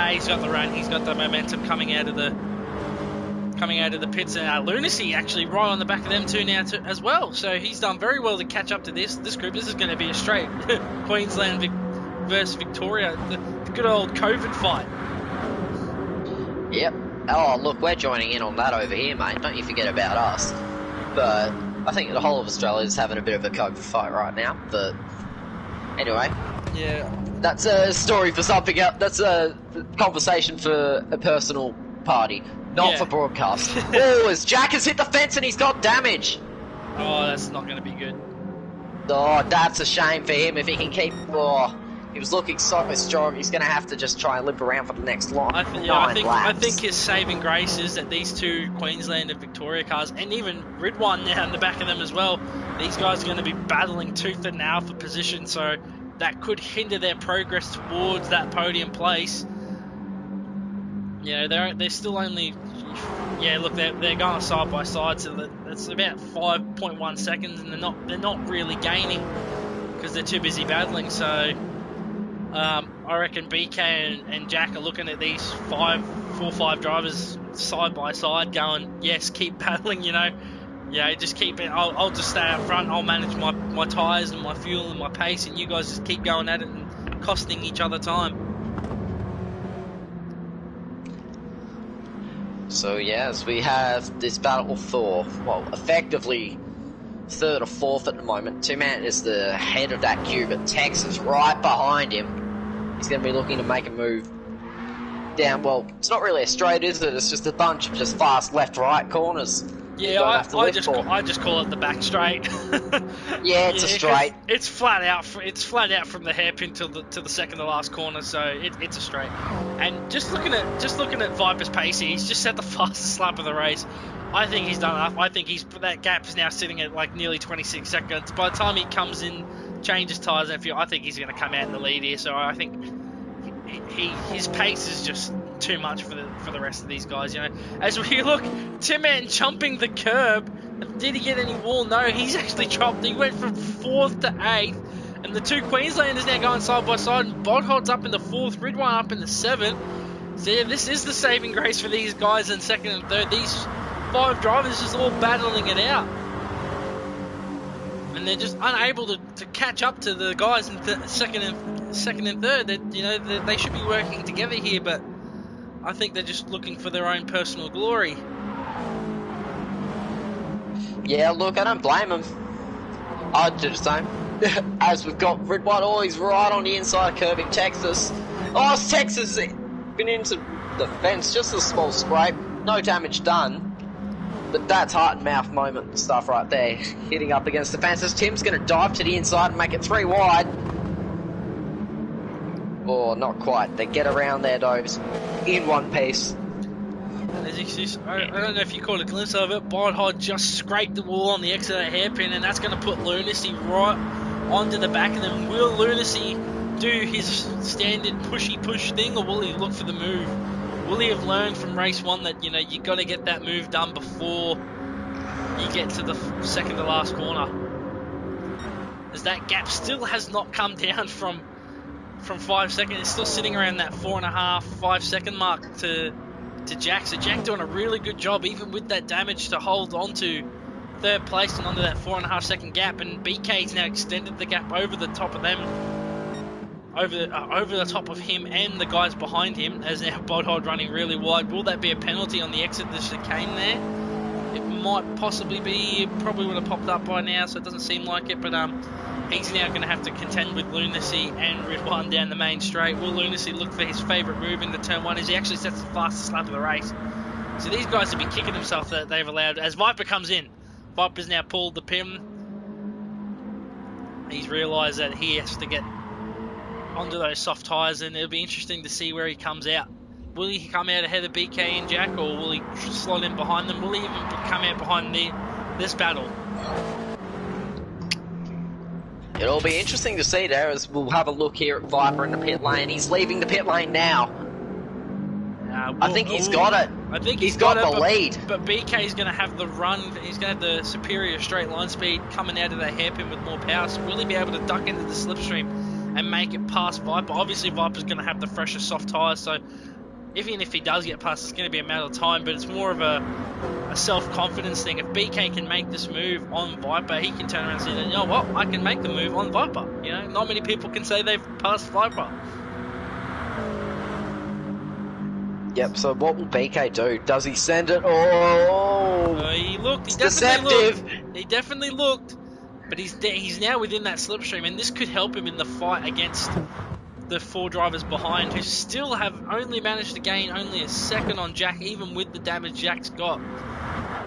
He's got the run. He's got the momentum coming out of the pits. Lunacy actually right on the back of them two now as well. So he's done very well to catch up to this group. This is going to be a straight Queensland versus Victoria, the good old COVID fight. Yep. Oh, look, we're joining in on that over here, mate. Don't you forget about us. But I think the whole of Australia is having a bit of a COVID fight right now. But anyway, yeah, that's a story for something else. That's a conversation for a personal party, not for broadcast. Oh, as Jack has hit the fence and he's got damage. Oh, that's not going to be good. Oh, that's a shame for him. If he can keep... Oh, he was looking so strong. He's going to have to just try and limp around for the next line. I think his saving grace is that these two Queensland and Victoria cars, and even Ridwan now in the back of them as well, these guys are going to be battling tooth and nail for position, so that could hinder their progress towards that podium place. You know, they're still only... Yeah, look, they're going side by side, so that's about 5.1 seconds, and they're not really gaining because they're too busy battling. So I reckon BK and Jack are looking at these 4 or 5 drivers side by side, going, yes, keep battling. You know, yeah, just keep it. I'll just stay up front. I'll manage my tyres and my fuel and my pace, and you guys just keep going at it and costing each other time. So yes, we have this battle for, well, effectively 3rd or 4th at the moment. Tim Ant is the head of that queue, but Tex is right behind him. He's going to be looking to make a move down. Well, it's not really a straight, is it? It's just a bunch of just fast left-right corners. Yeah, I just call it the back straight. Yeah, it's a straight. It's flat out. It's flat out from the hairpin to the second to last corner. So it's a straight. And just looking at Viper's pace, he's just set the fastest lap of the race. I think he's done enough. I think that gap is now sitting at like nearly 26 seconds. By the time he comes in, changes tyres and fuel, I think he's going to come out in the lead here. So I think his pace is just too much for the rest of these guys, you know. As we look, Tim Ant jumping the curb. Did he get any wall? No, he's actually dropped. He went from 4th to 8th, and the two Queenslanders now going side by side. And Bodhod's up in the 4th, Ridwan up in the 7th. So yeah, this is the saving grace for these guys in 2nd and 3rd. These 5 drivers just all battling it out, and they're just unable to catch up to the guys in 2nd and 3rd. They should be working together here, but I think they're just looking for their own personal glory. Yeah, look, I don't blame them. I'd do the same. As we've got Ridwan, oh, he's right on the inside curbing Texas. Oh, Texas been into the fence, just a small scrape, no damage done. But that's heart and mouth moment stuff right there, hitting up against the fences. Tim's going to dive to the inside and make it 3 wide. Oh, not quite. They get around there, though, in one piece. And as you see, I don't know if you caught a glimpse of it, Bodhod just scraped the wall on the exit of the hairpin, and that's going to put Lunacy right onto the back of them. Will Lunacy do his standard pushy push thing, or will he look for the move? Will he have learned from race 1 that, you know, you got to get that move done before you get to the second to last corner? As that gap still has not come down from 5 seconds. It's still sitting around that 4.5, 5 second mark to Jack. So Jack doing a really good job, even with that damage, to hold on to third place and onto that 4.5 second gap. And BK's now extended the gap over the top of them, over the top of him and the guys behind him, as now Bodhod running really wide. Will that be a penalty on the exit of the chicane there? It might possibly be. It probably would have popped up by now, so it doesn't seem like it. But he's now going to have to contend with Lunacy and Ridwan down the main straight. Will Lunacy look for his favourite move into turn 1 as he actually sets the fastest lap of the race? So these guys will be kicking themselves that they've allowed. As Viper comes in, Viper's now pulled the pin. He's realised that he has to get onto those soft tyres, and it'll be interesting to see where he comes out. Will he come out ahead of BK and Jack, or will he slot in behind them? Will he even come out behind this battle? It'll be interesting to see there, as we'll have a look here at Viper in the pit lane. He's leaving the pit lane now. I think he's got it. I think he's got the lead. But BK's going to have the run. He's going to have the superior straight line speed coming out of the hairpin with more power. So will he be able to duck into the slipstream and make it past Viper? Obviously, Viper's going to have the fresher soft tyres, so even if he does get past, it's going to be a matter of time. But it's more of a self-confidence thing. If BK can make this move on Viper, he can turn around and say, you know what, I can make the move on Viper. You know, not many people can say they've passed Viper. Yep, so what will BK do? Does he send it? Oh! He looked. He definitely looked. But he's now within that slipstream, and this could help him in the fight against the 4 drivers behind, who still have only managed to gain only a second on Jack, even with the damage Jack's got.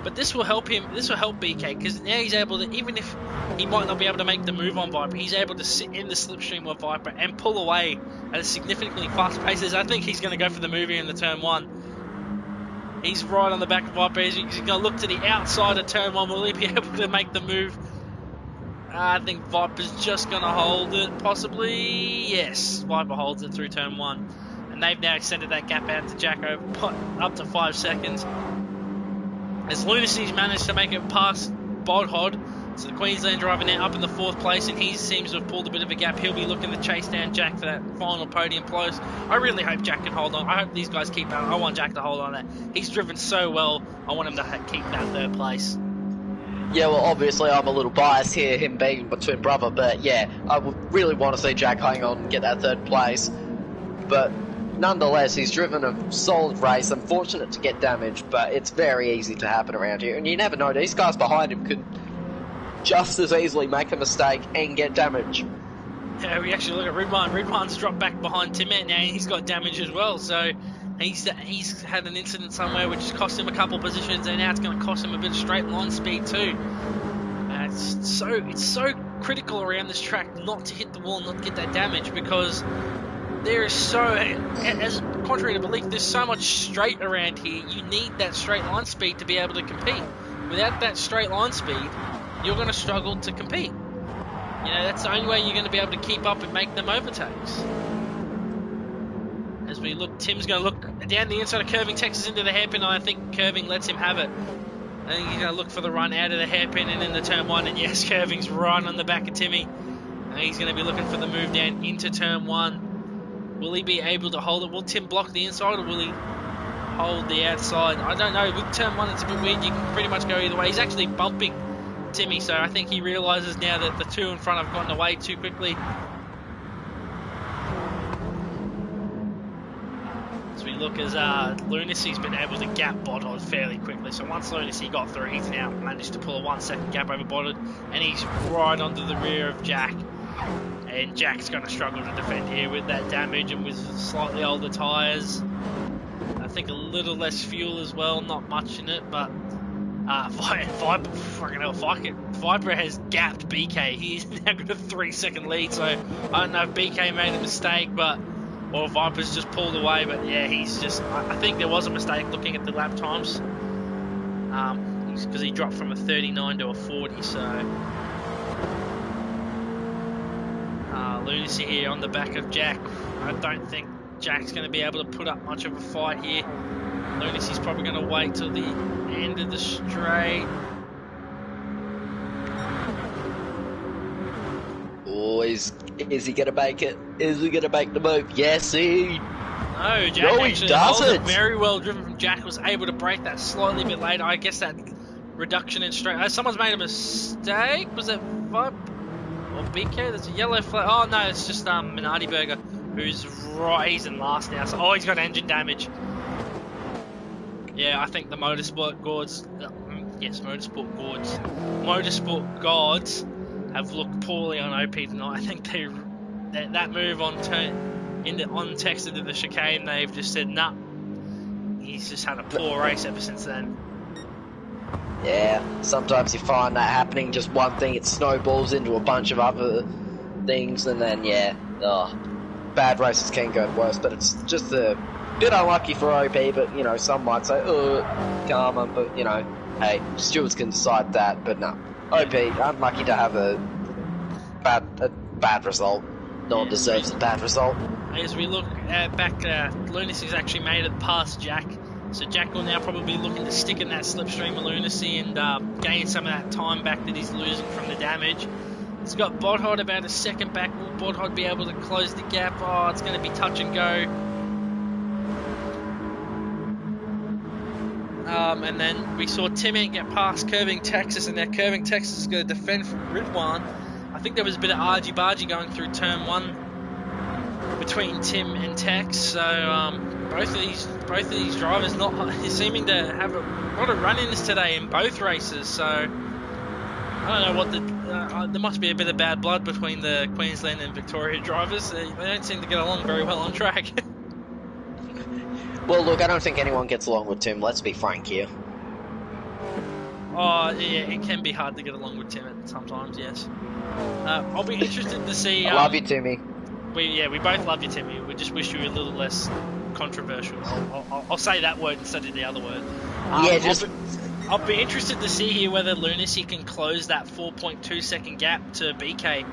But this will help him. This will help BK, because now he's able to, even if he might not be able to make the move on Viper, he's able to sit in the slipstream of Viper and pull away at a significantly faster pace. I think he's going to go for the move here in the turn 1. He's right on the back of Viper. He's going to look to the outside of turn 1. Will he be able to make the move? I think Viper's just going to hold it, possibly. Yes, Viper holds it through turn 1. And they've now extended that gap out to Jack up to 5 seconds. As Lunacy's managed to make it past Bodhod, so the Queensland driver now up in the 4th place, and he seems to have pulled a bit of a gap. He'll be looking to chase down Jack for that final podium place. I really hope Jack can hold on. I hope these guys keep out. I want Jack to hold on that. He's driven so well. I want him to keep that 3rd place. Yeah, well, obviously I'm a little biased here, him being my twin brother, but yeah, I would really want to see Jack hang on and get that 3rd place. But nonetheless, he's driven a solid race. Unfortunate to get damaged, but it's very easy to happen around here. And you never know, these guys behind him could just as easily make a mistake and get damage. Yeah, we actually look at Ridwan. Ridwan's dropped back behind Timette now, and he's got damage as well. So he's had an incident somewhere which has cost him a couple positions, and now it's going to cost him a bit of straight line speed too. It's so critical around this track not to hit the wall, not to get that damage, because there is so, as contrary to belief, there's so much straight around here. You need that straight line speed to be able to compete. Without that straight line speed, you're going to struggle to compete. You know, that's the only way you're going to be able to keep up and make them overtakes. As we look, Tim's going to look down the inside of Curving, Texas into the hairpin. I think Curving lets him have it. I think he's going to look for the run out of the hairpin and into turn 1. And yes, Curving's right on the back of Timmy. And he's going to be looking for the move down into turn 1. Will he be able to hold it? Will Tim block the inside, or will he hold the outside? I don't know. With turn 1, it's a bit weird. You can pretty much go either way. He's actually bumping Timmy, so I think he realises now that the 2 in front have gotten away too quickly. As we look, as Lunacy's been able to gap Bodhod fairly quickly. So once Lunacy got through, he's now managed to pull a 1 second gap over Bodhod, and he's right onto the rear of Jack. And Jack's going to struggle to defend here with that damage and with slightly older tyres. I think a little less fuel as well, not much in it, but Viper has gapped BK. He's now got a 3 second lead, so I don't know if BK made a mistake, or Viper's just pulled away, but yeah, he's just, I think there was a mistake looking at the lap times, because he dropped from a 39 to a 40, so Lunacy here on the back of Jack. I don't think Jack's going to be able to put up much of a fight here. Lunacy's probably going to wait till the end of the straight. Oh, is he going to make it? Is he going to make the move? Yes, No, Jack no, actually holds it. Very well driven from Jack. Was able to break that slightly a bit later. I guess that reduction in straight. Someone's made a mistake. Was that Vibe or BK? There's a yellow flag. Oh no, it's just Minardi Burger, who's right. He's in last now. So he's got engine damage. Yeah, I think the Motorsport Gods. Yes, Motorsport Gods have looked poorly on OP tonight. I think that move on text into the chicane, they've just said nah. He's just had a poor race ever since then. Yeah, sometimes you find that happening. Just one thing, it snowballs into a bunch of other things, and then bad races can go worse. But it's just a bit unlucky for OP. But you know, some might say, oh, karma. But you know, hey, stewards can decide that. But no, OP unlucky to have a bad result. No one deserves a bad result. As we look back, Lunacy's actually made it past Jack. So Jack will now probably be looking to stick in that slipstream of Lunacy and gain some of that time back that he's losing from the damage. He's got Bodhod about a second back. Will Bodhod be able to close the gap? Oh, it's going to be touch and go. And then we saw Timmy get past Curving Texas, and now Curving Texas is going to defend from Ridwan. I think there was a bit of argy-bargy going through turn 1 between Tim and Tex, so both of these drivers not seeming to have a lot of run-ins today in both races. So I don't know what there must be a bit of bad blood between the Queensland and Victoria drivers. They don't seem to get along very well on track. Well, look, I don't think anyone gets along with Tim. Let's be frank here. Oh yeah, it can be hard to get along with Tim sometimes. Yes. I'll be interested to see. I love you, Timmy. We both love you, Timmy. We just wish you were a little less controversial. I'll say that word instead of the other word. I'll be interested to see here whether Lunacy can close that 4.2 second gap to BK.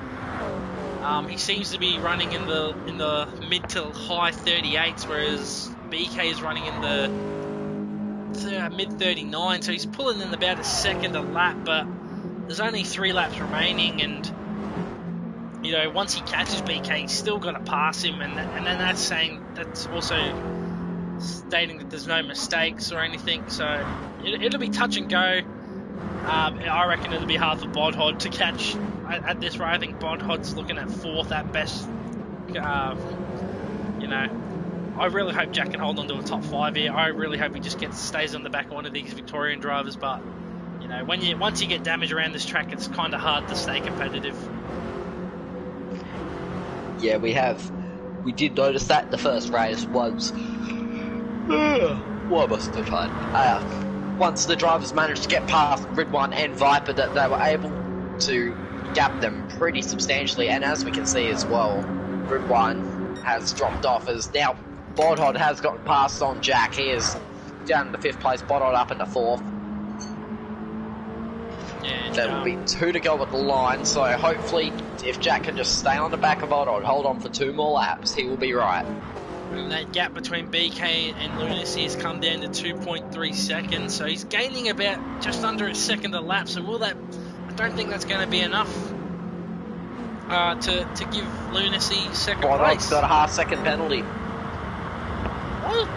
He seems to be running in the mid to high 38s, whereas BK is running in the mid 39. So he's pulling in about a second a lap, but there's only 3 laps remaining, and you know, once he catches BK, he's still got to pass him, and then that's also stating that there's no mistakes or anything. So it'll be touch and go. I reckon it'll be hard for Bodhod to catch at this rate. I think Bodhod's looking at 4th at best. You know, I really hope Jack can hold on to a top 5 here. I really hope he just stays on the back of one of these Victorian drivers. But you know, once you get damage around this track, it's kind of hard to stay competitive. Yeah, we did notice that the first race was what must have fun. Once the drivers managed to get past Ridwan and Viper, that they were able to gap them pretty substantially, and as we can see as well, Ridwan has dropped off as now Bodhod has gotten past on Jack. He is down in the 5th place, Bodhod up in the 4th. Yeah, there will be 2 to go at the line, so hopefully if Jack can just stay on the back of Bodhod, hold on for 2 more laps, he will be right. And that gap between BK and Lunacy has come down to 2.3 seconds, so he's gaining about just under a second a lap. So I don't think that's going to be enough to give Lunacy second place. Bodhod's got a half-second penalty.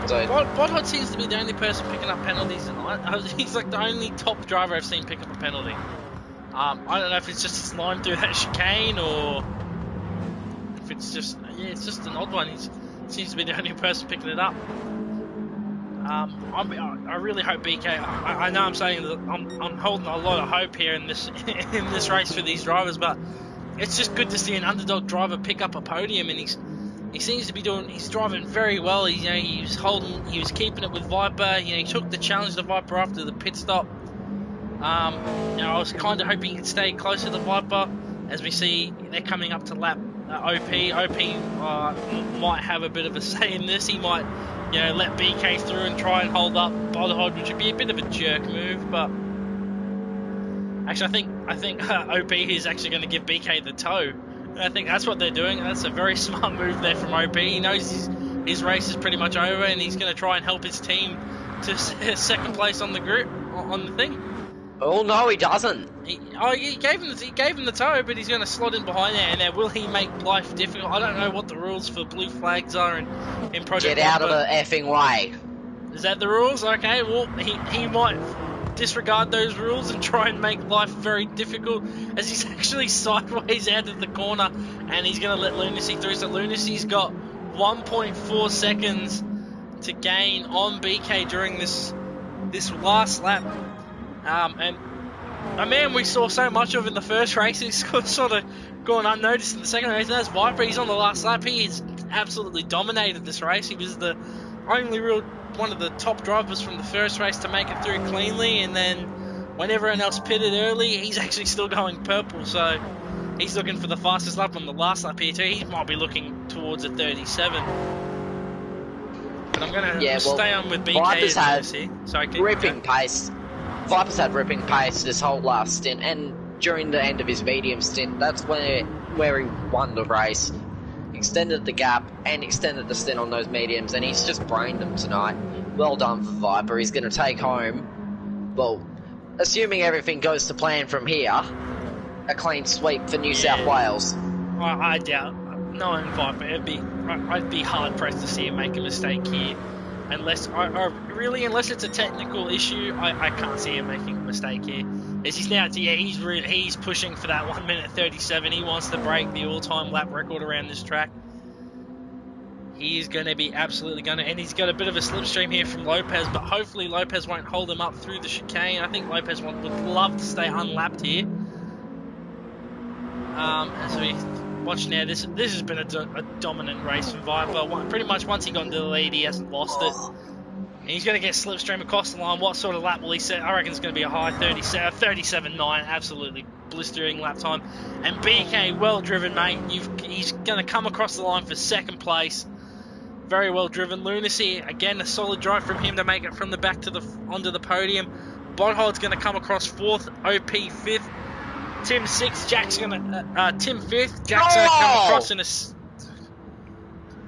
Bodhod seems to be the only person picking up penalties tonight. He's like the only top driver I've seen pick up a penalty. I don't know if it's just his line through that chicane or if it's just an odd one. He seems to be the only person picking it up. I really hope BK. I know I'm saying that I'm holding a lot of hope here in this race for these drivers, but it's just good to see an underdog driver pick up a podium, and he seems to be he's driving very well. He was keeping it with Viper. He took the challenge to Viper after the pit stop. I was kind of hoping he'd stay closer to Viper. As we see, they're coming up to lap OP. OP might have a bit of a say in this. He might, let BK through and try and hold up Bodhod, which would be a bit of a jerk move. But actually, I think OP is actually going to give BK the toe. I think that's what they're doing. That's a very smart move there from OP. He knows his race is pretty much over, and he's going to try and help his team to second place on the group on the thing. Oh no, he doesn't. He gave him the toe, but he's going to slot in behind there. And there, will he make life difficult? I don't know what the rules for blue flags are in Project. Get out of the effing way. Is that the rules? Okay, well he might disregard those rules and try and make life very difficult, as he's actually sideways out of the corner, and he's going to let Lunacy through. So Lunacy's got 1.4 seconds to gain on BK during this last lap. And a man we saw so much of in the first race, he's sort of gone unnoticed in the second race, and that's Viper. He's on the last lap. He's absolutely dominated this race. He was the only real one of the top drivers from the first race to make it through cleanly, and then when everyone else pitted early, he's actually still going purple, so he's looking for the fastest lap on the last lap here too. He might be looking towards a 37. But I'm going to stay on with BK. Vipers had ripping pace. Vipers had ripping pace this whole last stint, and during the end of his medium stint, that's where he won the race. Extended the gap and extended the stint on those mediums, and he's just brained them tonight. Well done for Viper. He's going to take home, well, assuming everything goes to plan from here, a clean sweep for New South Wales. I doubt, knowing Viper, I'd be hard pressed to see him make a mistake here, unless it's a technical issue. I can't see him making a mistake here. As he's pushing for that 1 minute 37. He wants to break the all-time lap record around this track. He's going to be absolutely going to, and he's got a bit of a slipstream here from Lopez, but hopefully Lopez won't hold him up through the chicane. I think Lopez would love to stay unlapped here. As we watch now, this has been a dominant race from Viper. Pretty much once he got into the lead, he hasn't lost it. And he's going to get slipstream across the line. What sort of lap will he set? I reckon it's going to be a high 37.9. Absolutely blistering lap time. And BK, well driven, mate. He's going to come across the line for second place. Very well driven. Lunacy, again, a solid drive from him to make it from the back to onto the podium. Bodhold's going to come across fourth. OP fifth. Tim sixth. Tim fifth. Jack's going to come across in a.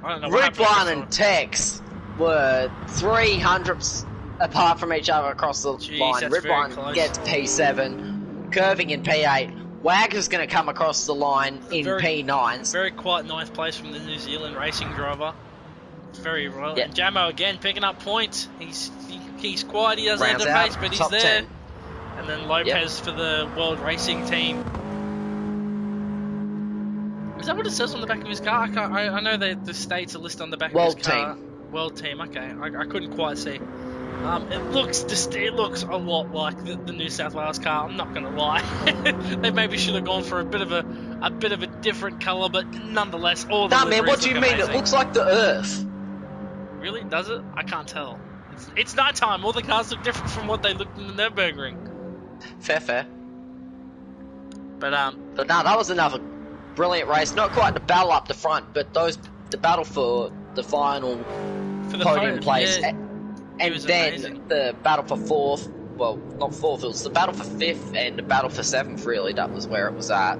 I don't know. Ripline and Tex were 300ths apart from each other across the line. Ripline gets P7, curving in P8. Wagner's going to come across the line in P9s. Very quiet ninth place from the New Zealand racing driver. Very well. Yep. And Jamo again picking up points. He's quiet. He doesn't have the pace, but he's there. 10. And then Lopez for the World Racing Team. Is that what it says on the back of his car? I know that the states are listed on the back of his car. World Team. Okay, I couldn't quite see. It looks a lot like the New South Wales car. I'm not gonna lie. They maybe should have gone for a bit of a different colour, but nonetheless, all the. Nah, man, what do you mean? It looks like the Earth. Really? Does it? I can't tell. It's night time. All the cars look different from what they looked in the Nürburgring. Fair. But no, that was another brilliant race. Not quite the battle up the front, but the battle for the final podium place. Yeah, and then amazing. The battle for fourth, well, not fourth, it was the battle for fifth and the battle for seventh, really. That was where it was at.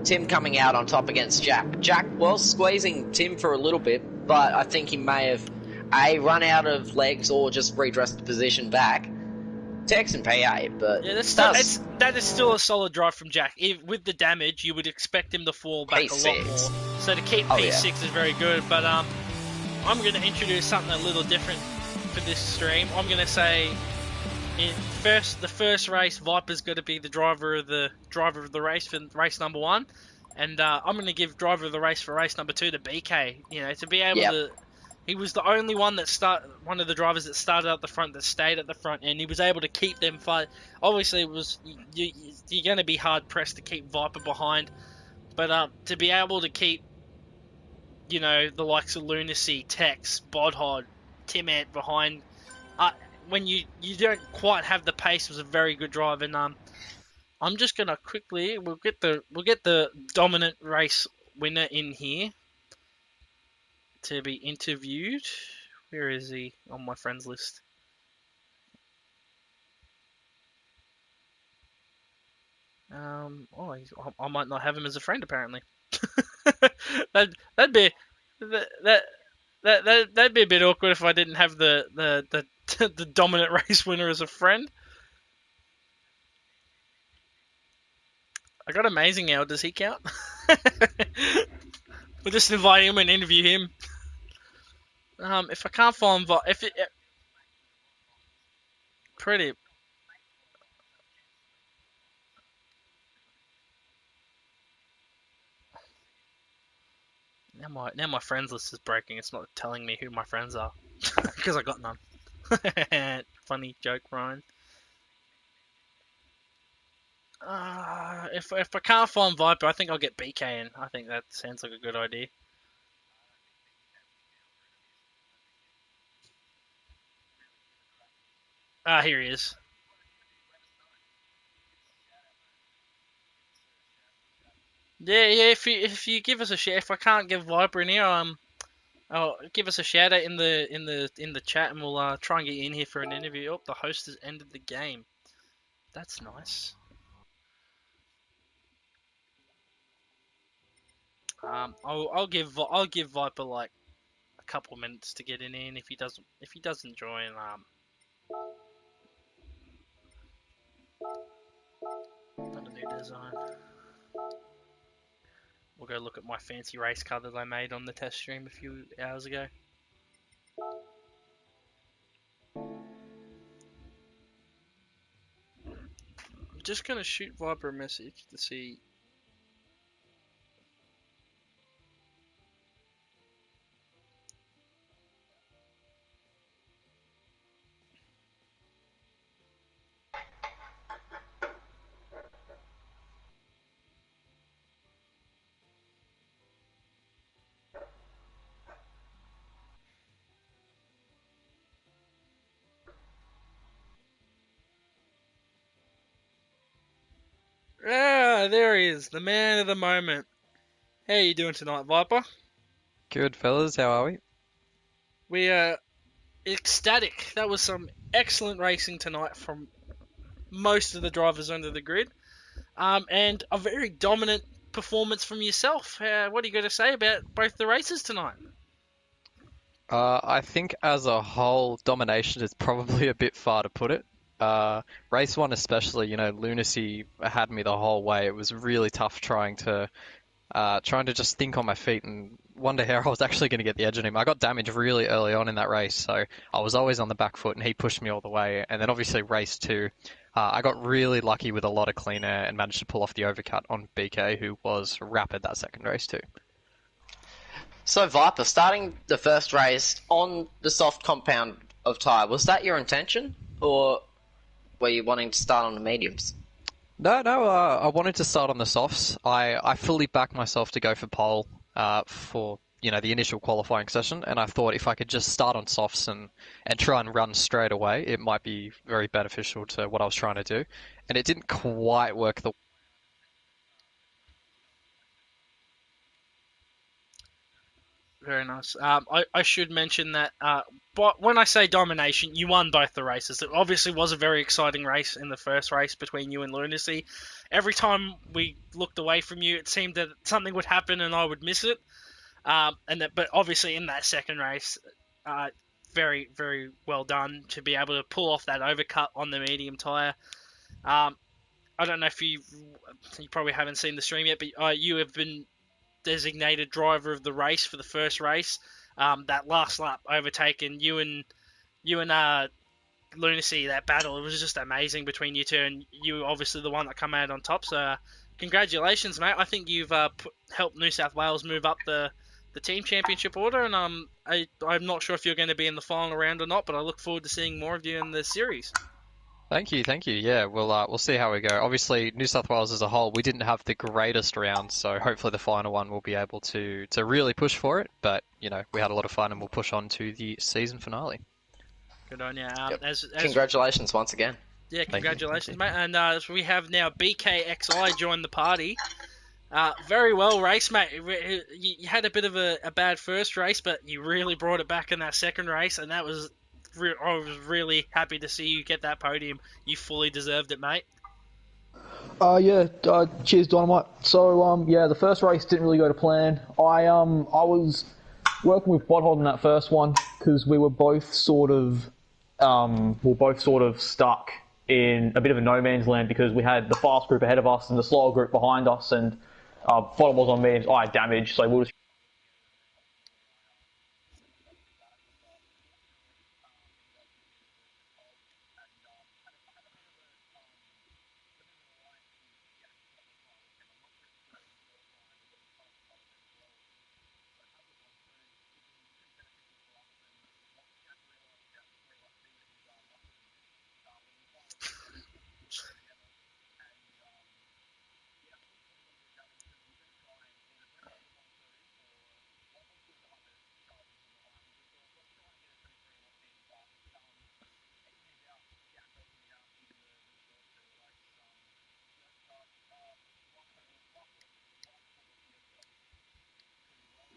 Tim coming out on top against Jack. Jack was squeezing Tim for a little bit, but I think he may have run out of legs or just redressed the position back. Tex and P8, but yeah, that is still a solid drive from Jack. With the damage, you would expect him to fall back P6. A lot more. So to keep P6 is very good, but I'm going to introduce something a little different for this stream. I'm going to say the first race, Viper's got to be the driver of the race for race number 1, and I'm going to give driver of the race for race number 2 to BK. You know, to be able to. He was the only one one of the drivers that started at the front, that stayed at the front, and he was able to keep them fight. Obviously, you're going to be hard pressed to keep Viper behind, but to be able to keep, you know, the likes of Lunacy, Tex, Bodhod, Tim Ant behind, when you don't quite have the pace, was a very good drive. And I'm just gonna quickly we'll get the dominant race winner in here to be interviewed. Where is he on my friends list? I might not have him as a friend apparently. that'd be that'd be a bit awkward if I didn't have the the dominant race winner as a friend. I got Amazing Al. Does he count? We'll just invite him and interview him. If I can't find if it pretty. Now my friends list is breaking. It's not telling me who my friends are because I got none. Funny joke, Ryan. If I can't find Viper, I think I'll get BK in. I think that sounds like a good idea. Here he is. Yeah. If you give us a shout, if I can't give Viper in here, give us a shout out in the chat, and we'll try and get you in here for an interview. Oh, the host has ended the game. That's nice. I'll give Viper like a couple of minutes to get in. If he doesn't join, not a new design. We'll go look at my fancy race car that I made on the test stream a few hours ago. I'm just gonna shoot Viper a message to see. There he is, the man of the moment. How are you doing tonight, Viper? Good, fellas. How are we? We are ecstatic. That was some excellent racing tonight from most of the drivers under the grid, and a very dominant performance from yourself. What are you going to say about both the races tonight? I think as a whole, domination is probably a bit far to put it. Race one especially, lunacy had me the whole way. It was really tough trying to just think on my feet and wonder how I was actually going to get the edge on him. I got damaged really early on in that race, so I was always on the back foot, and he pushed me all the way. And then obviously race two, I got really lucky with a lot of clean air and managed to pull off the overcut on BK, who was rapid that second race too. So Viper, starting the first race on the soft compound of tyre, was that your intention, or were you wanting to start on the mediums? No, I wanted to start on the softs. I fully backed myself to go for pole for the initial qualifying session, and I thought if I could just start on softs and try and run straight away, it might be very beneficial to what I was trying to do. And it didn't quite work the Very nice. I should mention that, but when I say domination, you won both the races. It obviously was a very exciting race in the first race between you and Lunacy. Every time we looked away from you, it seemed that something would happen and I would miss it. But obviously in that second race, very, very well done to be able to pull off that overcut on the medium tyre. I don't know if you probably haven't seen the stream yet, but you have been designated driver of the race for the first race. That last lap overtaken you and Lunacy, that battle, it was just amazing between you two, and you were obviously the one that come out on top. So congratulations, mate. I think you've helped New South Wales move up the team championship order, and I'm not sure if you're going to be in the final round or not, but I look forward to seeing more of you in the series. Thank you. Yeah, we'll see how we go. Obviously, New South Wales as a whole, we didn't have the greatest round, so hopefully the final one we'll be able to really push for it. But we had a lot of fun, and we'll push on to the season finale. Good on you. Yep. Congratulations once again. Yeah, congratulations, mate. And we have now BKXI join the party. Very well raced, mate. You had a bit of a bad first race, but you really brought it back in that second race, and that was. I was really happy to see you get that podium. You fully deserved it, mate. Cheers, Dynamite. So, the first race didn't really go to plan. I was working with Bodhold in that first one because we were both sort of stuck in a bit of a no man's land because we had the fast group ahead of us and the slower group behind us, and Bodhold was on mediums, I had damage, so we were just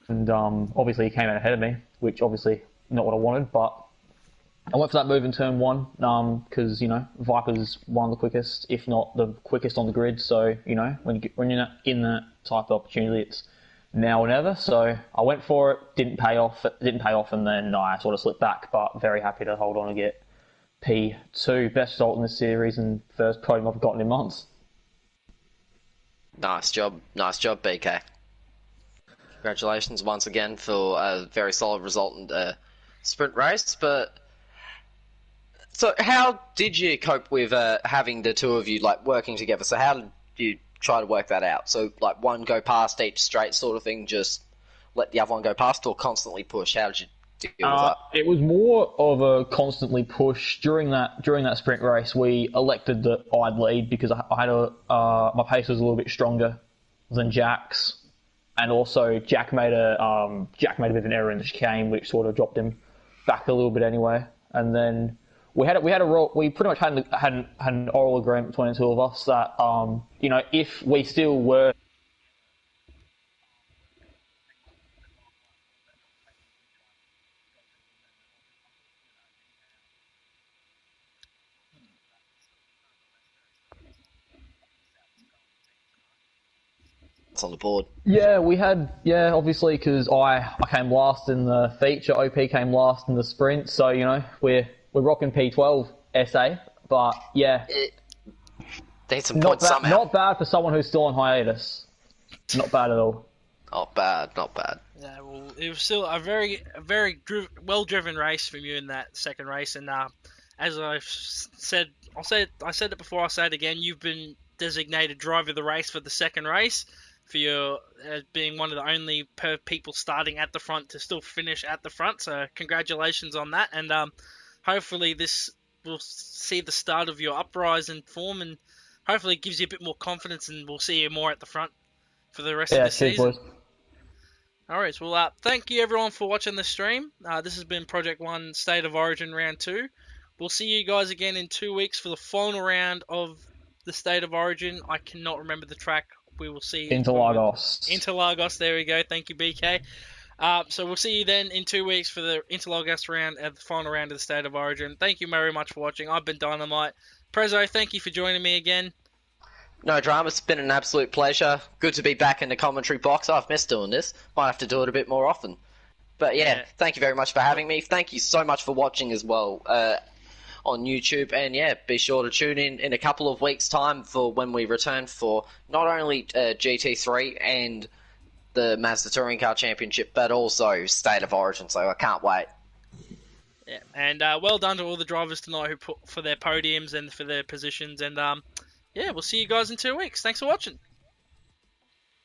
and obviously he came out ahead of me, which obviously not what I wanted, but I went for that move in turn one because Viper's one of the quickest, if not the quickest on the grid. So when you're in that type of opportunity, it's now or never. So I went for it, didn't pay off, and then I sort of slipped back. But very happy to hold on and get P2, best result in this series and first podium I've gotten in months. Nice job, BK. Congratulations once again for a very solid result in the sprint race. But so, how did you cope with having the two of you working together? So, how did you try to work that out? So, one go past each straight sort of thing, just let the other one go past, or constantly push? How did you deal with that? It was more of a constantly push during that sprint race. We elected that I'd lead because I had my pace was a little bit stronger than Jack's. And also, Jack made a bit of an error in the chicane, which sort of dropped him back a little bit anyway. And then we pretty much had an oral agreement between the two of us that if we still were on the board. Yeah, obviously, because I came last in the feature, OP came last in the sprint, so, we're rocking P12 SA, but yeah. Need some points somehow. Not bad for someone who's still on hiatus. Not bad at all. Not bad. Yeah, well, it was still a very well-driven race from you in that second race, and as I said it before, I'll say it again, you've been designated driver of the race for the second race, for your being one of the only people starting at the front to still finish at the front. So congratulations on that, and hopefully this will see the start of your uprise in form, and hopefully it gives you a bit more confidence, and we'll see you more at the front for the rest of the season. Boys. Alright, well thank you everyone for watching the stream. This has been Project 1 State of Origin Round 2. We'll see you guys again in 2 weeks for the final round of the State of Origin. I cannot remember the track. We will see Interlagos. There we go. Thank you, BK. So we'll see you then in 2 weeks for the Interlagos round and the final round of the State of Origin. Thank you very much for watching. I've been Dynamite. Prezzo, thank you for joining me again. No drama. It's been an absolute pleasure. Good to be back in the commentary box. I've missed doing this. Might have to do it a bit more often. But yeah, thank you very much for having me. Thank you so much for watching as well. On YouTube, and be sure to tune in a couple of weeks' time for when we return for not only GT3 and the Mazda Touring Car Championship, but also State of Origin, so I can't wait. Yeah, and well done to all the drivers tonight who put for their podiums and for their positions, and we'll see you guys in 2 weeks. Thanks for watching.